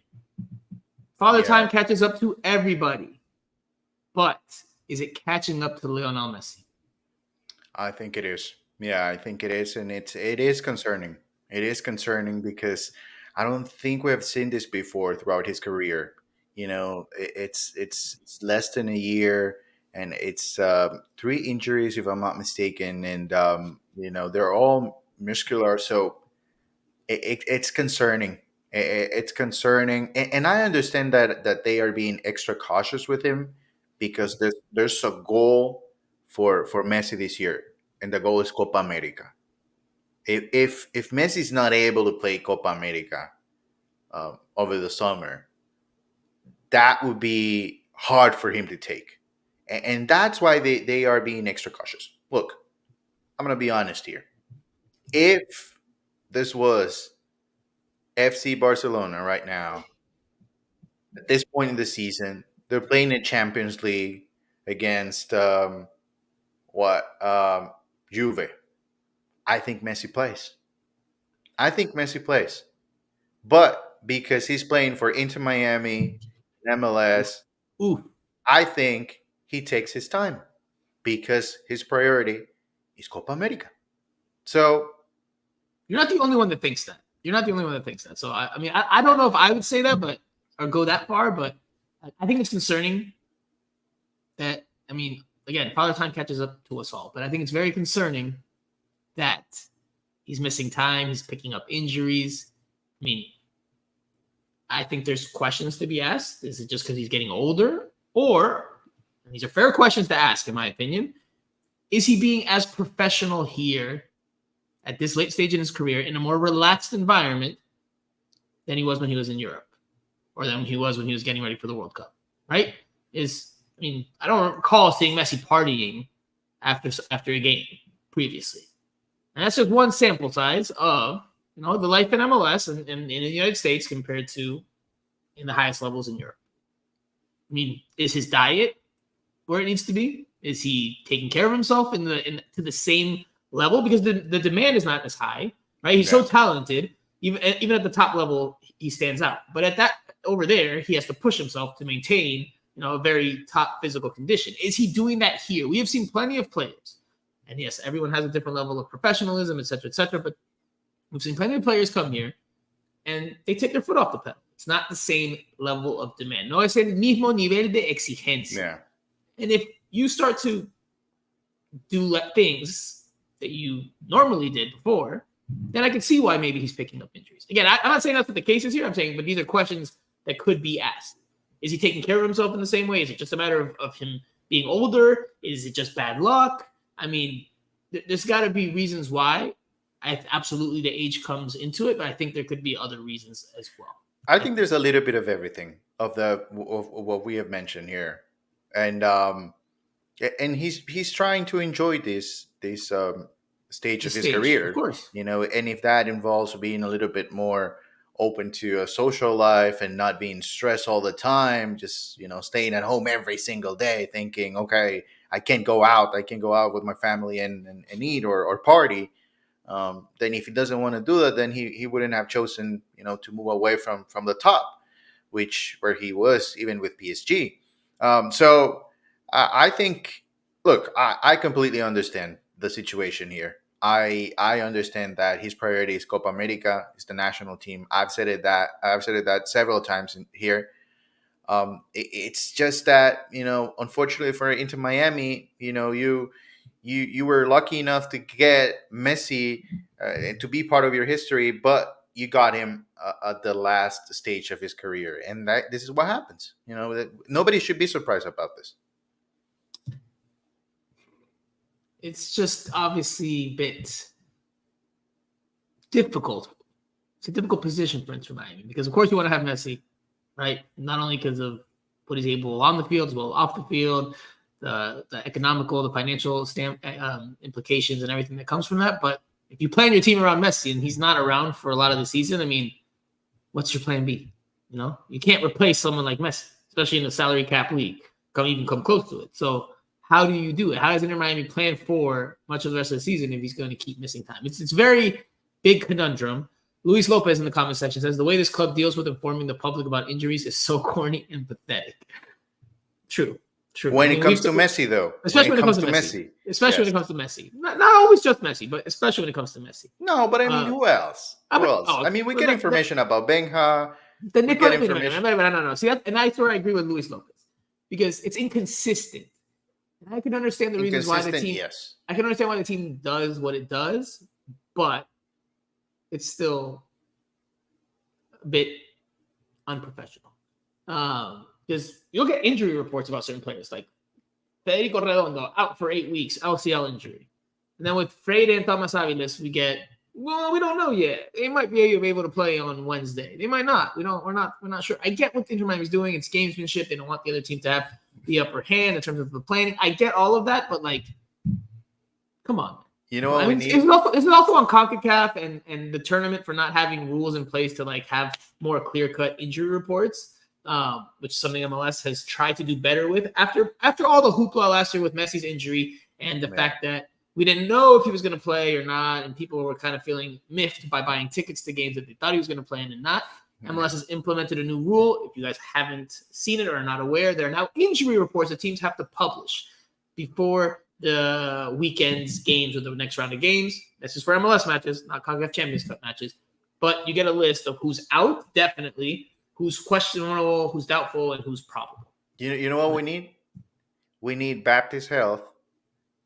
Father time catches up to everybody. But is it catching up to Lionel Messi? I think it is. Yeah, I think it is. And it is concerning. It is concerning because I don't think we have seen this before throughout his career. It's less than a year, and it's 3 injuries, if I'm not mistaken. And, they're all muscular. So it's concerning. It's concerning. And I understand that they are being extra cautious with him because there's a goal for Messi this year, and the goal is Copa America. If Messi is not able to play Copa America over the summer, that would be hard for him to take. And that's why they are being extra cautious. Look, I'm going to be honest here. If this was FC Barcelona right now, at this point in the season, They're playing in Champions League against Juve. I think Messi plays. But because he's playing for Inter Miami, MLS, Ooh, I think he takes his time because his priority is Copa America. So you're not the only one that thinks that. So I mean, I don't know if I would say that, but or go that far, but I think it's concerning that. I mean, again, Father Time catches up to us all, but I think it's very concerning that he's missing time. He's picking up injuries. I mean, I think there's questions to be asked. Is it just because he's getting older? Or, and these are fair questions to ask, in my opinion, is he being as professional here at this late stage in his career in a more relaxed environment than he was when he was in Europe or than he was when he was getting ready for the World Cup, right? I don't recall seeing Messi partying after a game previously. And that's just one sample size of, the life in MLS and in the United States compared to in the highest levels in Europe. I mean, is his diet where it needs to be? Is he taking care of himself to the same level? Because the demand is not as high, right? He's so talented. Even at the top level, he stands out. But at that over there, he has to push himself to maintain, a very top physical condition. Is he doing that here? We have seen plenty of players. And yes, everyone has a different level of professionalism, et cetera, but we've seen plenty of players come here and they take their foot off the pedal. It's not the same level of demand. No es el mismo nivel de exigencia. Yeah. And if you start to do things that you normally did before, then I can see why maybe he's picking up injuries. Again, I'm not saying that's what the case is here. I'm saying, but these are questions that could be asked. Is he taking care of himself in the same way? Is it just a matter of him being older? Is it just bad luck? I mean, there's got to be reasons why. Absolutely, the age comes into it, but I think there could be other reasons as well. I think there's a little bit of everything of what we have mentioned here, and he's trying to enjoy this stage of his career, of course. And if that involves being a little bit more open to a social life and not being stressed all the time, just staying at home every single day, thinking, okay, I can't go out with my family and eat or party. Then if he doesn't want to do that, then he wouldn't have chosen, to move away from the top, where he was even with PSG. So I think, look, I completely understand the situation here. I understand that his priority is Copa America, is the national team. I've said it that several times here. It's just that, unfortunately for Inter Miami, you were lucky enough to get Messi to be part of your history, but you got him at the last stage of his career, and this is what happens. Nobody should be surprised about this. It's just obviously a bit difficult. It's a difficult position for Inter Miami because, of course, you want to have Messi, right? Not only because of what he's able on the field as well off the field, the economical, the financial implications and everything that comes from that. But if you plan your team around Messi and he's not around for a lot of the season, I mean, what's your plan B? You can't replace someone like Messi, especially in the salary cap league, come close to it. So how do you do it? How does Inter Miami plan for much of the rest of the season if he's going to keep missing time? It's very big conundrum. Luis Lopez in the comment section says, the way this club deals with informing the public about injuries is so corny and pathetic. True. When it comes to Messi, though. Especially when it comes to Messi. Especially when it comes to Messi. Not always just Messi, but especially when it comes to Messi. No, but I mean, who else? I mean, we get information about Benja. No. See, and that's where I agree with Luis Lopez. Because it's inconsistent. And I can understand the reasons why the team. Yes. I can understand why the team does what it does, but it's still a bit unprofessional. Because you'll get injury reports about certain players, like Federico Redondo out for 8 weeks, LCL injury. And then with Freire and Thomas Aviles, we don't know yet. They might be able to play on Wednesday. They might not. We're not sure. I get what Inter Miami is doing. It's gamesmanship. They don't want the other team to have the upper hand in terms of the planning. I get all of that, but come on. You know what we need? Isn't also on CONCACAF and the tournament for not having rules in place to have more clear-cut injury reports. which is something MLS has tried to do better with after all the hoopla last year with Messi's injury and the fact that we didn't know if he was going to play or not, and people were kind of feeling miffed by buying tickets to games that they thought he was going to play in and not. MLS has implemented a new rule. If you guys haven't seen it or are not aware, there are now injury reports that teams have to publish before the weekend's games or the next round of games. This is for MLS matches, not Concacaf Champions Cup matches. But you get a list of who's out, definitely, who's questionable, who's doubtful, and who's probable. You know what we need? We need Baptist Health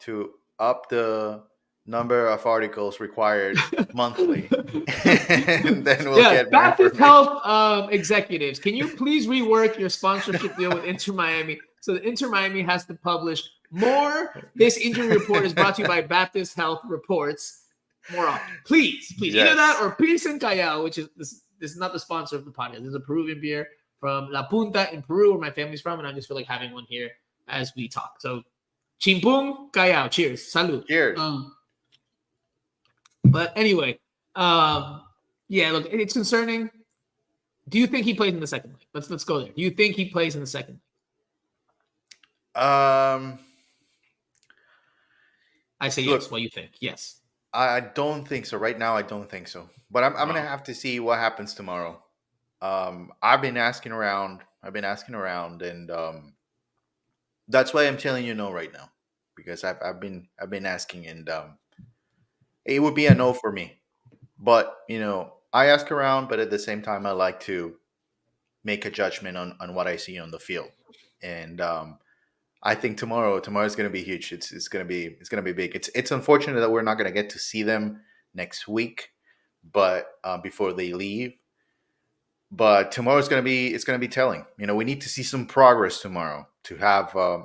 to up the number of articles required monthly. And then we'll get Baptist Health executives. Can you please rework your sponsorship deal with Inter Miami so that Inter Miami has to publish more? This injury report is brought to you by Baptist Health Reports more often. Please. Yes. Either that or Peace and Callao, which is this is not the sponsor of the podcast. This is a Peruvian beer from La Punta in Peru, where my family's from, and I just feel like having one here as we talk. So, Chimpung Callao. Cheers. Salud. Cheers. But anyway, look, it's concerning. Do you think he plays in the second leg? Let's go there. Do you think he plays in the second leg? I say yes. What do you think? Yes. I don't think so. Right now, I don't think so. But I'm going to have to see what happens tomorrow. I've been asking around, and that's why I'm telling you no right now, because I've been asking, and it would be a no for me. But I ask around, but at the same time, I like to make a judgment on what I see on the field, and I think tomorrow is going to be huge. It's going to be big. It's unfortunate that we're not going to get to see them next week, but before they leave. But tomorrow it's going to be telling. We need to see some progress tomorrow to have a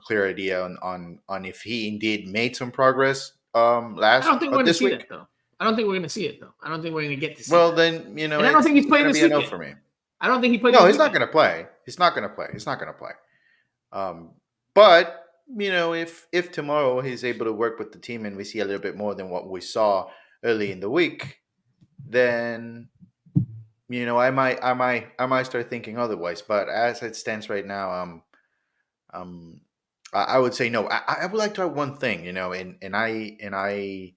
clear idea on if he indeed made some progress I don't think we're going to see it though. I don't think we're going to see it though. I don't think we're going to get to see. Well, then and I don't think he's playing this weekend. For me. I don't think he played. No, he's not going to play. He's not going to play. But if tomorrow he's able to work with the team and we see a little bit more than what we saw early in the week, then I might start thinking otherwise. But as it stands right now, I would say no. I would like to add one thing, and I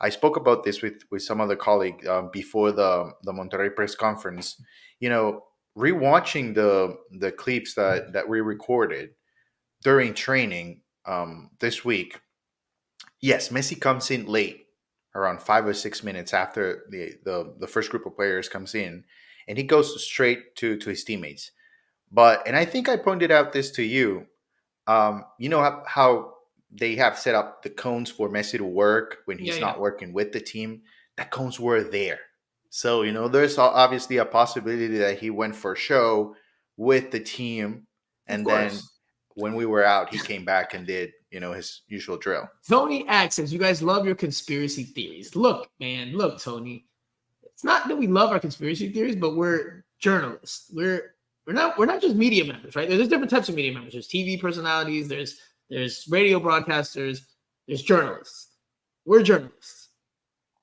spoke about this with some other colleague before the Monterrey press conference. Rewatching the clips that we recorded during training this week. Yes, Messi comes in late, around 5 or 6 minutes after the first group of players comes in, and he goes straight to his teammates. And I think I pointed out this to you. How they have set up the cones for Messi to work when he's not working with the team. The cones were there. So, there's obviously a possibility that he went for show with the team, and then when we were out, he came back and did, his usual drill. Tony Axe says, you guys love your conspiracy theories. Look, Tony, it's not that we love our conspiracy theories, but we're journalists. We're not just media members, right? There's different types of media members. There's TV personalities, there's radio broadcasters, there's journalists. We're journalists.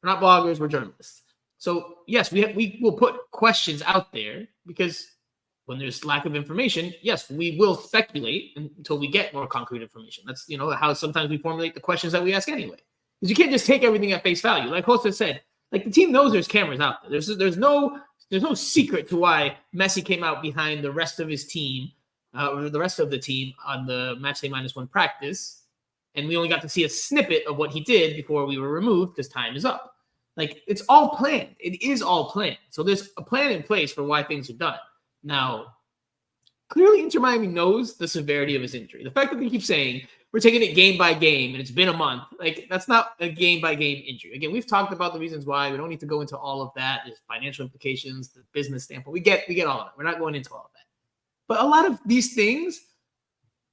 We're not bloggers, we're journalists. So yes, we will put questions out there because when there's lack of information, yes, we will speculate until we get more concrete information. That's how sometimes we formulate the questions that we ask anyway. Because you can't just take everything at face value. Like Jose said, like the team knows there's cameras out there. There's no secret to why Messi came out behind the rest of his team, or the rest of the team on the matchday -1 practice, and we only got to see a snippet of what he did before we were removed because time is up. Like, it's all planned. It is all planned. So there's a plan in place for why things are done. Now, clearly Inter Miami knows the severity of his injury. The fact that they keep saying we're taking it game by game and it's been a month, like, that's not a game by game injury. Again, we've talked about the reasons why. We don't need to go into all of that. There's financial implications, the business standpoint. We get all of it. We're not going into all of that. But a lot of these things,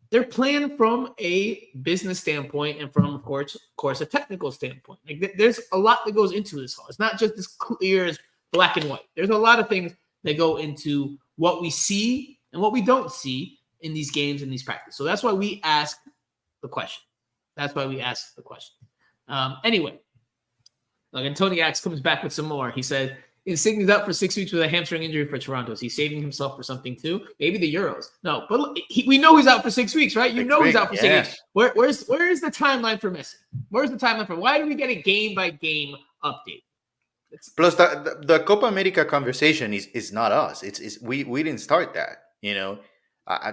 they're planned from a business standpoint and from, of course, a technical standpoint. Like, there's a lot that goes into this all. It's not just as clear as black and white. There's a lot of things that go into what we see and what we don't see in these games and these practices. So that's why we ask the question. Anyway, look, and Tony Axe comes back with some more. He said, Insigne's out for 6 weeks with a hamstring injury for Toronto. Is he saving himself for something too? Maybe the Euros. No, but we know he's out for 6 weeks, right? He's out for 6 weeks. Where is the timeline for Messi? Where's the timeline for? Why do we get a game by game update? Plus, the Copa America conversation is not us. It's we didn't start that.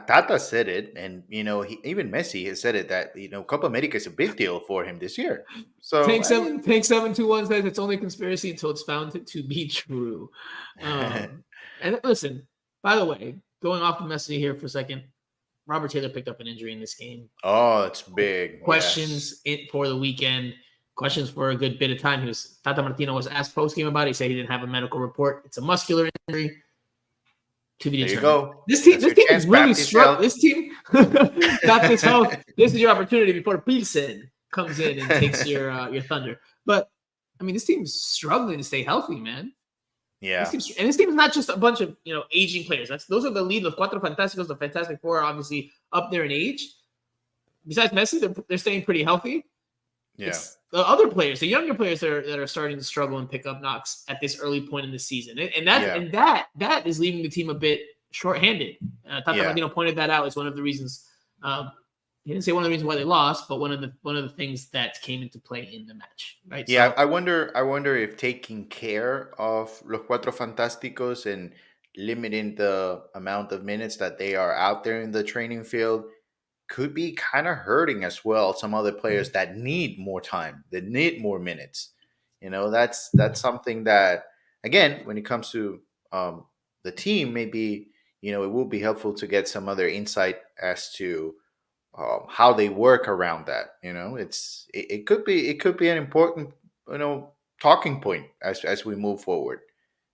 Tata said it, and even Messi has said it that Copa America is a big deal for him this year. So Tank 721 says it's only conspiracy until it's found to be true. And listen, by the way, going off of Messi here for a second, Robert Taylor picked up an injury in this game. Oh, it's big. Questions for the weekend. Questions for a good bit of time. Tata Martino was asked post game about it. He said he didn't have a medical report. It's a muscular injury. To be determined. There you go. This team is really strong. This team got this health. This is your opportunity before Pilsen comes in and takes your thunder. But I mean, this team's struggling to stay healthy, man. Yeah. This team is not just a bunch of aging players. Those are the lead. Los Cuatro Fantásticos, the Fantastic Four, are obviously up there in age. Besides Messi, they're staying pretty healthy. Yeah. It's the other players, the younger players that are starting to struggle and pick up knocks at this early point in the season, and that is leaving the team a bit shorthanded. Tata Martino pointed that out as one of the reasons. He didn't say one of the reasons why they lost, but one of the things that came into play in the match. Right? Yeah, so, I wonder if taking care of Los Cuatro Fantásticos and limiting the amount of minutes that they are out there in the training field could be kind of hurting as well some other players that need more time, that need more minutes. That's something that, again, when it comes to the team, maybe it will be helpful to get some other insight as to how they work around that. It could be an important talking point as we move forward,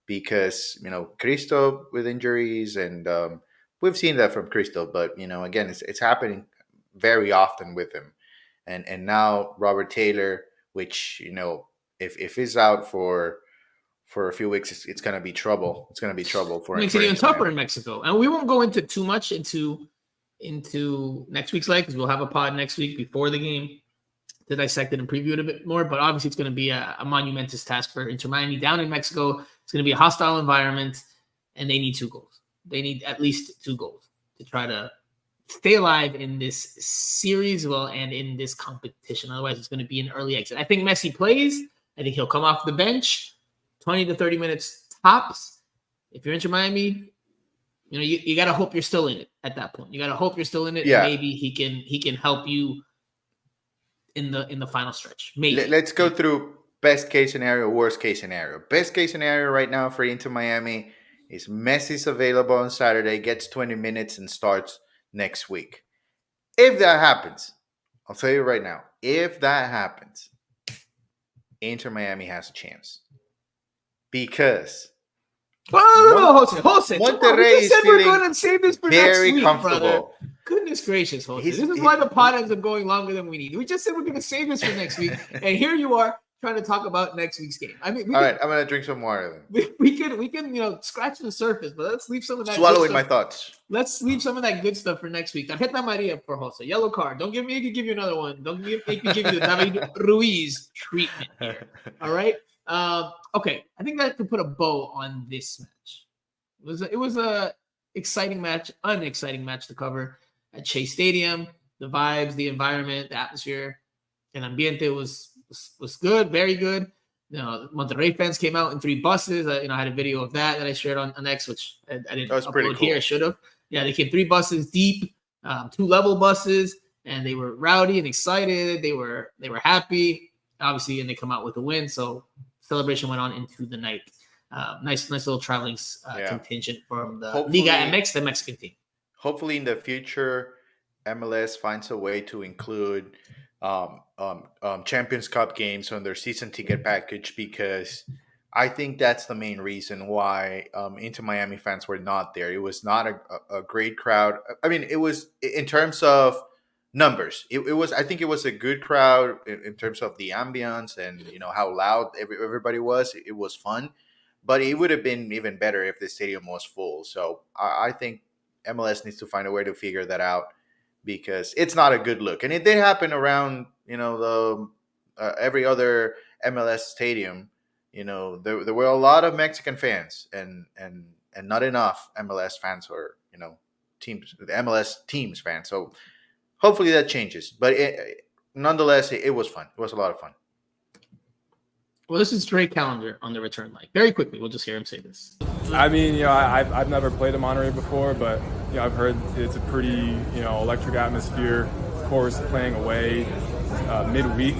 because Cristo with injuries, and we've seen that from Cristo, but again, it's happening very often with him, and now Robert Taylor, which if he's out for a few weeks, it's going to be trouble. It's going to be trouble for him. It makes it even tougher in Mexico, and we won't go into too much into next week's leg, because we'll have a pod next week before the game to dissect it and preview it a bit more. But obviously, it's going to be a monumentous task for Inter Miami down in Mexico. It's going to be a hostile environment, and they need 2 goals. They need at least 2 goals to try to stay alive in this series, and in this competition. Otherwise, it's going to be an early exit. I think Messi plays. I think he'll come off the bench, 20 to 30 minutes tops. If you're Inter Miami, you got to hope you're still in it at that point. You got to hope you're still in it. Yeah. And maybe he can help you in the final stretch. Maybe. Let's go through best case scenario, worst case scenario. Best case scenario right now for Inter Miami is Messi's available on Saturday, gets 20 minutes, and starts next week. If that happens, I'll tell you right now, if that happens, Inter Miami has a chance. Because No, Jose. Monterrey is we're going to save this for very next week, comfortable. Brother. Goodness gracious, Jose. This is why the pod ends up going longer than we need. We just said we're going to save this for next week, and here you are trying to talk about next week's game. I mean, all right, I'm going to drink some water then. We can scratch the surface, but let's leave some of that. Swallowing my thoughts. Let's leave some of that good stuff for next week. Tarjeta Maria for Jose. Yellow card. Don't make me give you another one. Don't make me give you the David Ruiz treatment here. All right. Okay. I think that could put a bow on this match. It was a exciting match, unexciting match to cover at Chase Stadium. The vibes, the environment, the atmosphere, and ambiente was good, very good. Monterrey fans came out in 3 buses. I had a video of that I shared on X, which I didn't upload here. I should have. Yeah, they came 3 buses deep, 2 level buses, and they were rowdy and excited. They were happy, obviously, and they come out with a win. So celebration went on into the night. Nice little traveling contingent from the Liga MX, the Mexican team. Hopefully, in the future, MLS finds a way to include Champions Cup games on their season ticket package, because I think that's the main reason why Inter Miami fans were not there. It was not a great crowd. I mean, it was in terms of numbers. It was. I think it was a good crowd in terms of the ambience and how loud everybody was. It was fun, but it would have been even better if the stadium was full. So I think MLS needs to find a way to figure that out, because it's not a good look. And it did happen around, the every other MLS stadium, there were a lot of Mexican fans and not enough MLS fans or teams, the MLS teams fans. So hopefully that changes. But nonetheless, it was fun. It was a lot of fun. Well, this is Dre Calendar on the return leg. Very quickly, we'll just hear him say this. I mean, I've never played in Monterrey before, but I've heard it's a pretty electric atmosphere. Of course, playing away midweek,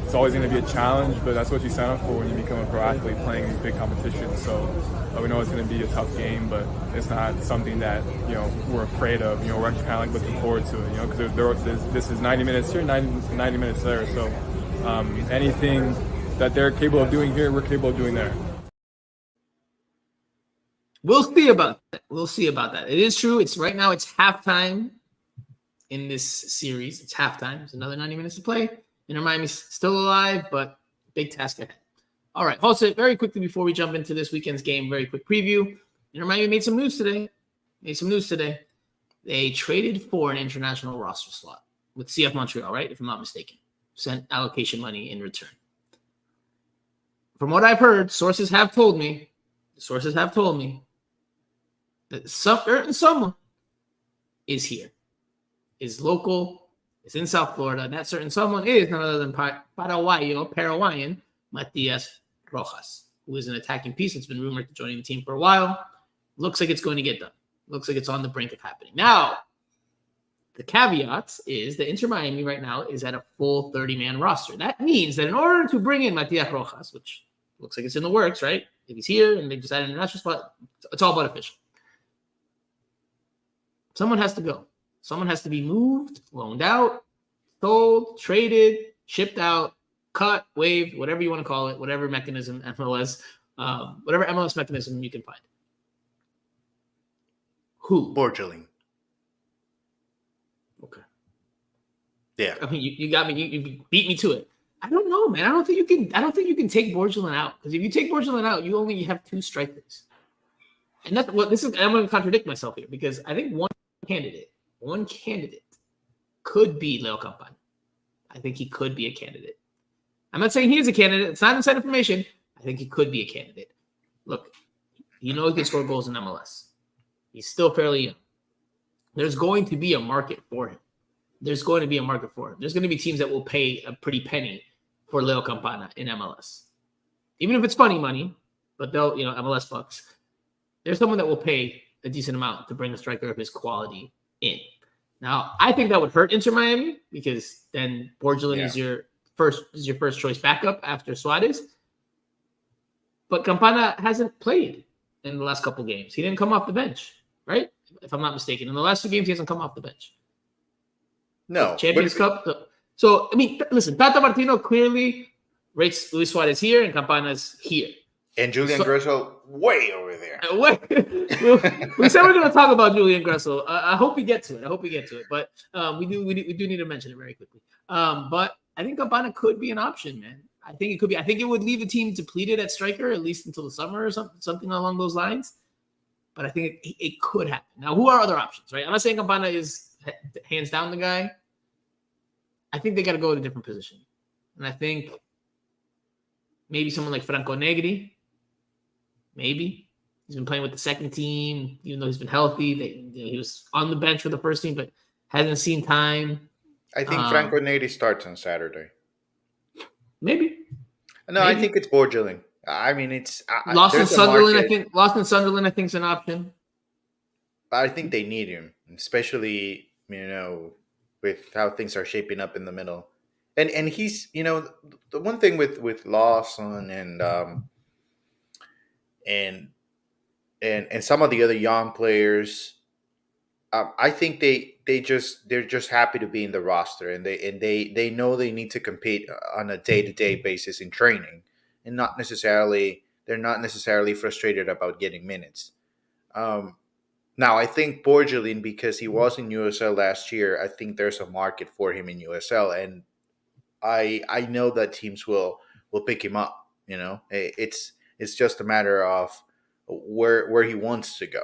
it's always going to be a challenge, but that's what you sign up for when you become a pro athlete playing these big competitions. So we know it's going to be a tough game, but it's not something that we're afraid of. We're actually kind of like looking forward to it. Because this is 90 minutes here, 90 minutes there. So anything that they're capable of doing here, we're capable of doing there. We'll see about that. We'll see about that. It is true. Right now it's halftime in this series. It's halftime. There's another 90 minutes to play. Inter Miami's still alive, but big task ahead. All right, Jose, very quickly before we jump into this weekend's game, very quick preview. Inter Miami made some news today. They traded for an international roster slot with CF Montreal, right? If I'm not mistaken. Sent allocation money in return. From what I've heard, sources have told me that someone is here, is local, is in South Florida, and that certain someone is none other than Paraguayan Matias Rojas, who is an attacking piece that's been rumored to joining the team for a while. Looks like it's going to get done. Looks like it's on the brink of happening. Now, the caveat is that Inter Miami right now is at a full 30-man roster. That means that in order to bring in Matias Rojas, which looks like it's in the works, right? If he's here and they just add an international spot, it's all but official. Someone has to go. Someone has to be moved, loaned out, sold, traded, shipped out, cut, waived, whatever you want to call it, whatever mechanism whatever MLS mechanism you can find. Who? Borgelin. Okay. Yeah. I mean, you got me. You beat me to it. I don't know, man. I don't think you can take Borgelin out, because if you take Borgelin out, you only have two strikers. And that's what this is. I'm going to contradict myself here, because I think one candidate could be Leo Campana. I think he could be a candidate. I'm not saying he is a candidate. It's not inside information. I think he could be a candidate. Look, he can score goals in MLS. He's still fairly young. There's going to be a market for him. There's going to be teams that will pay a pretty penny for Leo Campana in MLS. Even if it's funny money, but they'll, MLS bucks. There's someone that will pay a decent amount to bring a striker of his quality in. Now, I think that would hurt Inter Miami, because then Borgelin is your first choice backup after Suarez. But Campana hasn't played in the last couple games. He didn't come off the bench, right? If I'm not mistaken. In the last two games, he hasn't come off the bench. No. Champions Cup. So, I mean, listen, Tata Martino clearly rates Luis Suarez here and Campana's here. And Julian Gressel way over there. We said we're going to talk about Julian Gressel. I hope we get to it. But we do need to mention it very quickly. But I think Campana could be an option, man. I think it could be. I think it would leave the team depleted at striker, at least until the summer or something along those lines. But I think it could happen. Now, who are other options, right? I'm not saying Campana is hands down the guy. I think they got to go to a different position. And I think maybe someone like Franco Negri. Maybe. He's been playing with the second team, even though he's been healthy. He was on the bench for the first team, but hasn't seen time. I think Franco Negri starts on Saturday. Maybe. No, I think it's Borgelin. I mean, it's Lost in Sunderland. I think is an option. But I think they need him, especially with how things are shaping up in the middle. And he's the one thing with Lawson and some of the other young players, I think they're just happy to be in the roster, and they know they need to compete on a day-to-day basis in training, and they're not necessarily frustrated about getting minutes. Now, I think Borgelin, because he was in USL last year, I think there's a market for him in USL, and I know that teams will pick him up. It's just a matter of where he wants to go.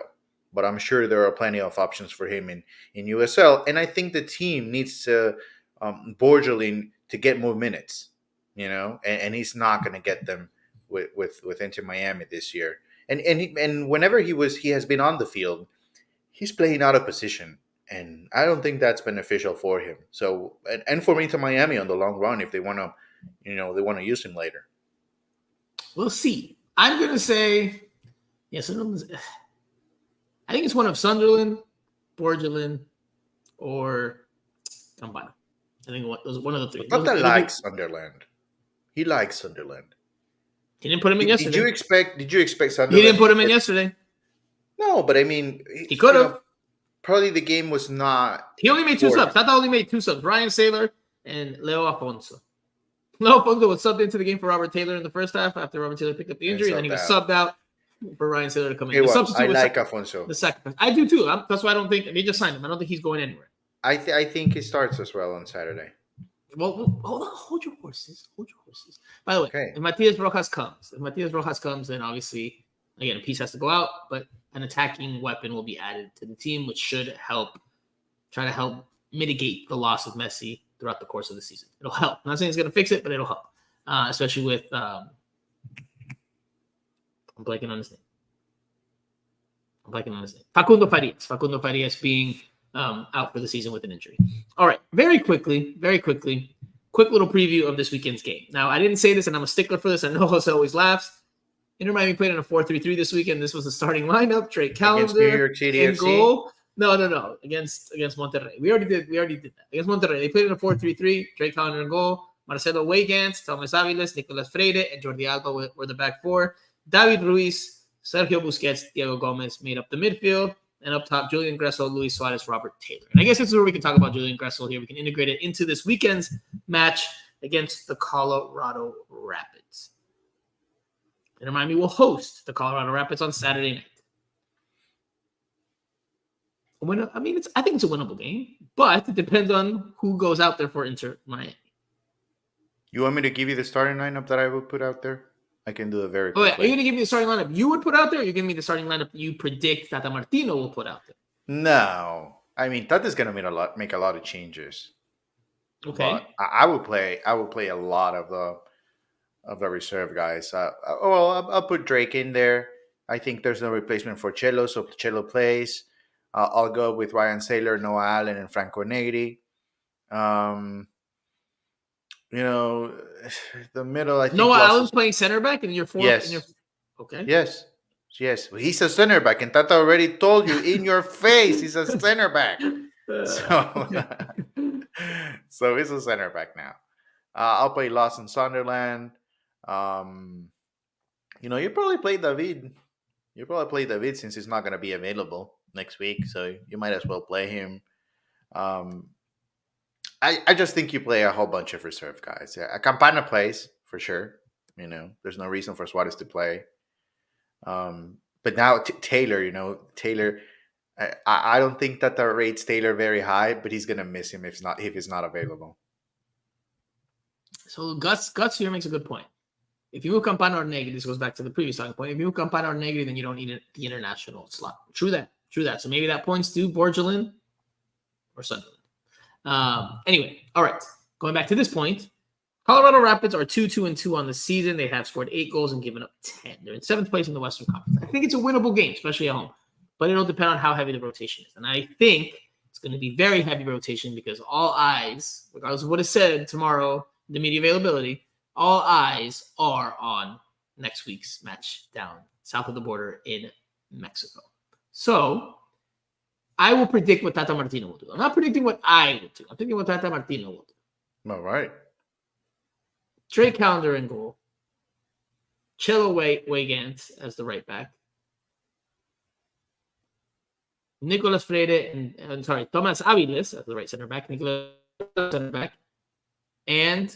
But I'm sure there are plenty of options for him in USL, and I think the team needs to Borgelin to get more minutes. And he's not going to get them with Inter Miami this year. And whenever he has been on the field, he's playing out of position, and I don't think that's beneficial for him. So and for Inter Miami on the long run, if they want to, they want to use him later. We'll see. I'm gonna say yes. I think it's one of Sunderland, Borgelin, or Campana. I think one of the three. Tata likes Sunderland. He likes Sunderland. He didn't put him in yesterday. Did you expect Sunderland? He didn't put him in yesterday. No, but I mean, he could have. Probably the game was not. He only made 2 subs. Tata only made 2 subs. Ryan Saylor and Leo Afonso. Leo Afonso was subbed into the game for Robert Taylor in the first half after Robert Taylor picked up the injury, and then he was subbed out for Ryan Saylor to come in. I like Afonso. The sacrifice. I do too. That's why I don't think they just signed him. I don't think he's going anywhere. I think he starts as well on Saturday. Well, hold on. Hold your horses. By the way, if Matias Rojas comes, then obviously, again, a piece has to go out, but an attacking weapon will be added to the team, which should try to help mitigate the loss of Messi throughout the course of the season. It'll help. I'm not saying it's going to fix it, but it'll help, especially with I'm blanking on his name. Facundo Farias being out for the season with an injury. All right, very quickly, quick little preview of this weekend's game. Now, I didn't say this, and I'm a stickler for this. I know Jose always laughs. Inter Miami played in a 4-3-3 this weekend. This was the starting lineup. Drake Callender in goal. No. Against Monterrey. We already did that. Against Monterrey. They played in a 4-3-3. Drake Callender in goal. Marcelo Weigand, Thomas Aviles, Nicolas Freire, and Jordi Alba were the back four. David Ruiz, Sergio Busquets, Diego Gomez made up the midfield. And up top, Julian Gressel, Luis Suarez, Robert Taylor. And I guess this is where we can talk about Julian Gressel here. We can integrate it into this weekend's match against the Colorado Rapids. Inter Miami will host the Colorado Rapids on Saturday night. I think it's a winnable game, but it depends on who goes out there for Inter Miami. You want me to give you the starting lineup that I would put out there? I can do it very quickly. Oh, yeah. Are you going to give me the starting lineup you would put out there, or are you giving me the starting lineup you predict Tata Martino will put out there? No. I mean, Tata's going to make a lot of changes. Okay. But I would play a lot of the reserve guys. I'll put Drake in there. I think there's no replacement for Chelo, so Chelo plays. I'll go with Ryan Saylor, Noah Allen, and Franco Negri. The middle, I think. Noah Allen's playing center back in your fourth? Yes. Okay. Yes. Well, he's a center back, and Tata already told you in your face he's a center back. So he's a center back now. I'll play Lawson Sunderland. You probably play David. You probably play David since he's not going to be available next week, so you might as well play him. I just think you play a whole bunch of reserve guys. Yeah, Campana plays for sure. There's no reason for Suarez to play. But now Taylor, I don't think that rates Taylor very high, but he's gonna miss him if he's not available. So Guts here makes a good point. If you move Campana or Negri, this goes back to the previous talking point. If you move Campana or Negri, then you don't need the international slot. True that. So maybe that points to Borgelin or Sunderland. Anyway, all right. Going back to this point, Colorado Rapids are 2-2-2 on the season. They have scored 8 goals and given up 10. They're in 7th place in the Western Conference. I think it's a winnable game, especially at home. But it'll depend on how heavy the rotation is. And I think it's going to be very heavy rotation because all eyes, regardless of what is said tomorrow, the media availability, all eyes are on next week's match down south of the border in Mexico. So I will predict what Tata Martino will do. I'm not predicting what I will do. I'm predicting what Tata Martino will do. All right. Drake Callender in goal. Chelo Weigand as the right back. Nicolas Freire and Thomas Aviles as the right center back. Nicolas center back. And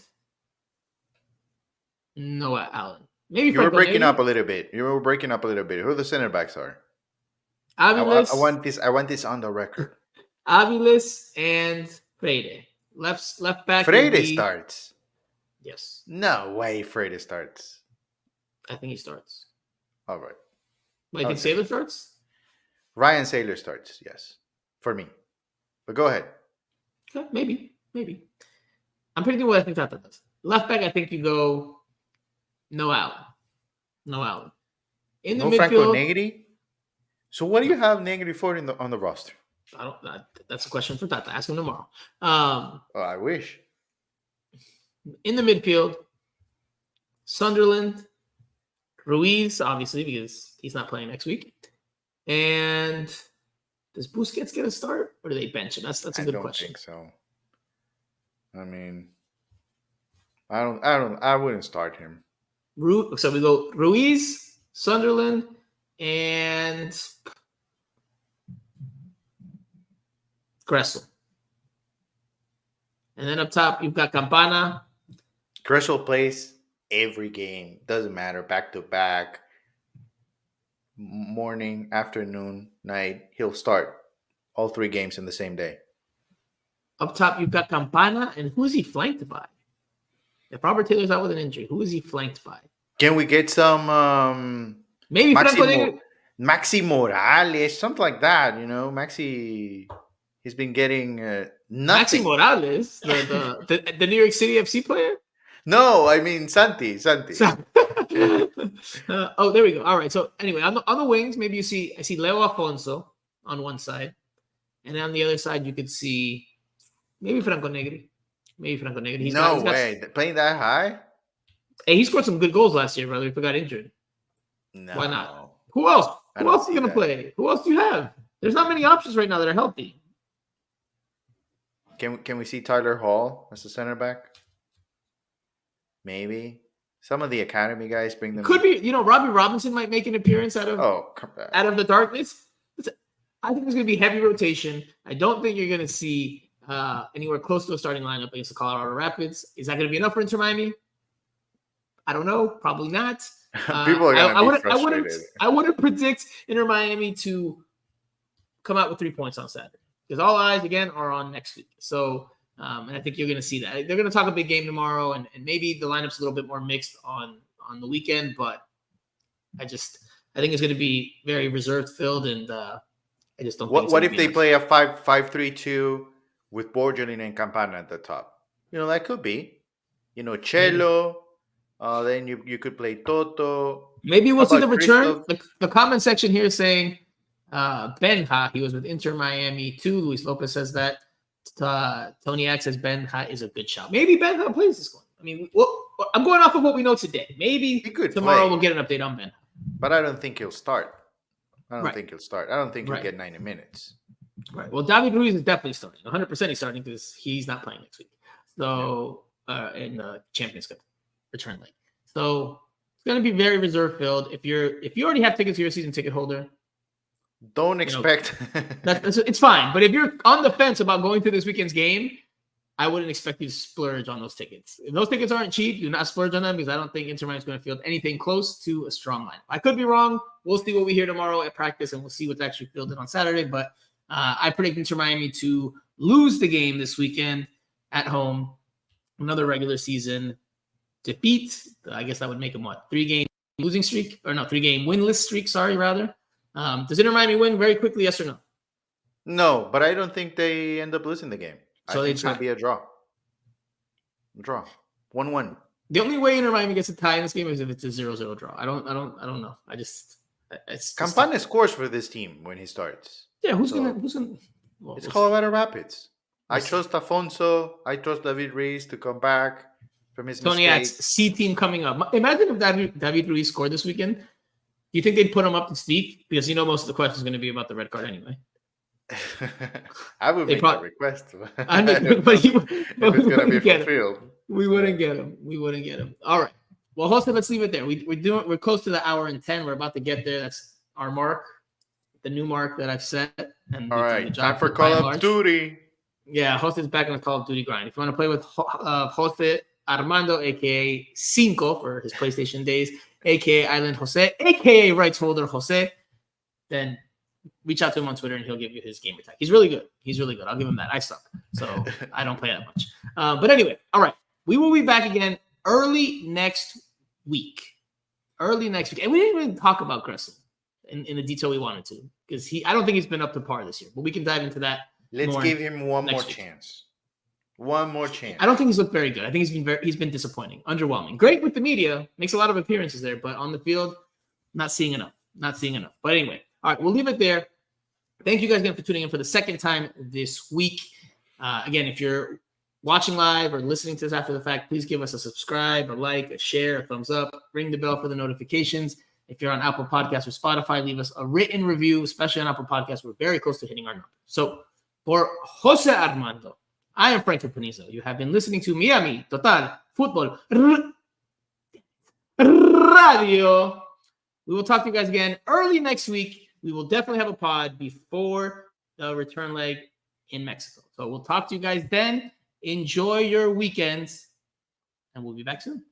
Noah Allen. Maybe you were breaking up a little bit. Who the center backs are? Aviles. I want this on the record. Aviles and Freire. Left back. Freire starts. Yes. No way Freire starts. I think he starts. All right. Wait, think Saylor starts? Ryan Saylor starts, yes. For me. But go ahead. Okay, maybe. I'm predicting what I think Tata does. Left back, I think you go Noah Allen. No Allen. In the No Franco midfield, Negri. So what do you have Negri for on the roster? that's a question for Tata. Ask him tomorrow. I wish. In the midfield, Sunderland, Ruiz, obviously, because he's not playing next week. And does Busquets get a start, or do they bench him? That's a good question. I don't think so. I mean, I wouldn't start him. So we go Ruiz, Sunderland, and Gressel. And then up top, you've got Campana. Gressel plays every game. Doesn't matter. Back to back. Morning, afternoon, night. He'll start all 3 games in the same day. Up top, you've got Campana. And who is he flanked by? If Robert Taylor's out with an injury, who is he flanked by? Can we get some Maybe Franco Negri. Maxi Morales, something like that, Maxi, he's been getting nothing. Maxi Morales, the New York City FC player? No, I mean Santi. Oh, there we go. All right. So anyway, on the wings, maybe I see Leo Afonso on one side, and on the other side you could see maybe Franco Negri. He's playing that high. Hey, he scored some good goals last year, brother. If he got injured, no. Why not? Who else? Who else are you gonna play? Who else do you have? There's not many options right now that are healthy. Can we see Tyler Hall as a center back? Maybe some of the academy guys bring them. Could be, Robbie Robinson might make an appearance out of the darkness. I think there's going to be heavy rotation. I don't think you're going to see anywhere close to a starting lineup against the Colorado Rapids. Is that going to be enough for Inter Miami? I don't know. Probably not. People are going to be frustrated. I wouldn't predict Inter Miami to come out with 3 points on Saturday because all eyes again are on next week. So. And I think you're going to see that. They're going to talk a big game tomorrow, and maybe the lineup's a little bit more mixed on the weekend, but I think it's going to be very reserved filled, and I just don't think What if they play a 5-3-2 with Borgelin and Campana at the top? That could be. Cello, then you could play Toto. Maybe we'll see the return. The comment section here is saying Benja, he was with Inter Miami too. Luis Lopez says that. Tony X says Benja is a good shot. Maybe Benja plays this one. I mean, I'm going off of what we know today. Maybe tomorrow we'll get an update on Benja. But I don't think he'll start. I don't think he'll get 90 minutes. Right. Well, David Ruiz is definitely starting. 100% he's starting because he's not playing next week. So in the Champions Cup return leg. So it's going to be very reserve filled. If you already have tickets, you're a season ticket holder. Don't expect. It's fine. But if you're on the fence about going to this weekend's game, I wouldn't expect you to splurge on those tickets. If those tickets aren't cheap, do not splurge on them because I don't think Inter Miami is going to field anything close to a strong lineup. I could be wrong. We'll see what we hear tomorrow at practice, and we'll see what's actually fielded on Saturday. But I predict Inter Miami to lose the game this weekend at home. Another regular season defeat. I guess that would make them 3-game losing streak, or no, 3-game winless streak. Sorry, rather. Does Inter Miami win very quickly? Yes or no? No, but I don't think they end up losing the game. So I think it's going to be a draw. 1-1. The only way Inter Miami gets a tie in this game is if it's a 0-0 draw. I don't know. Campana scores for this team when he starts. Yeah, who's gonna? Well, it's Colorado Rapids. I trust Afonso. I trust David Ruiz to come back from his Tony mistakes. C team coming up. Imagine if David Ruiz scored this weekend. Do you think they'd put him up to speak? Because most of the question is going to be about the red card anyway. I would make that request. But if it's going to be fulfilled. We wouldn't get him. All right. Well, Jose, let's leave it there. We're close to the hour and 10. We're about to get there. That's our mark, the new mark that I've set. And all right, time for Call of Duty. Yeah, Jose's back on the Call of Duty grind. If you want to play with Jose Armando, a.k.a. Cinco for his PlayStation days, a.k.a. Island Jose, a.k.a. rights holder Jose, then reach out to him on Twitter and he'll give you his game attack. He's really good. I'll give him that. I suck, so I don't play that much. But anyway, all right. We will be back again early next week. And we didn't even talk about Gressel in the detail we wanted to because I don't think he's been up to par this year. But we can dive into that. Let's give him one more chance. One more chance. I don't think he's looked very good. I think he's been disappointing, underwhelming. Great with the media, makes a lot of appearances there, but on the field, not seeing enough. But anyway, all right, we'll leave it there. Thank you guys again for tuning in for the second time this week. Again, if you're watching live or listening to this after the fact, please give us a subscribe, a like, a share, a thumbs up, ring the bell for the notifications. If you're on Apple Podcasts or Spotify, leave us a written review, especially on Apple Podcasts. We're very close to hitting our number. So for Jose Armando, I am Franco Panizo. You have been listening to Miami Total Futbol Radio. We will talk to you guys again early next week. We will definitely have a pod before the return leg in Mexico. So we'll talk to you guys then. Enjoy your weekends, and we'll be back soon.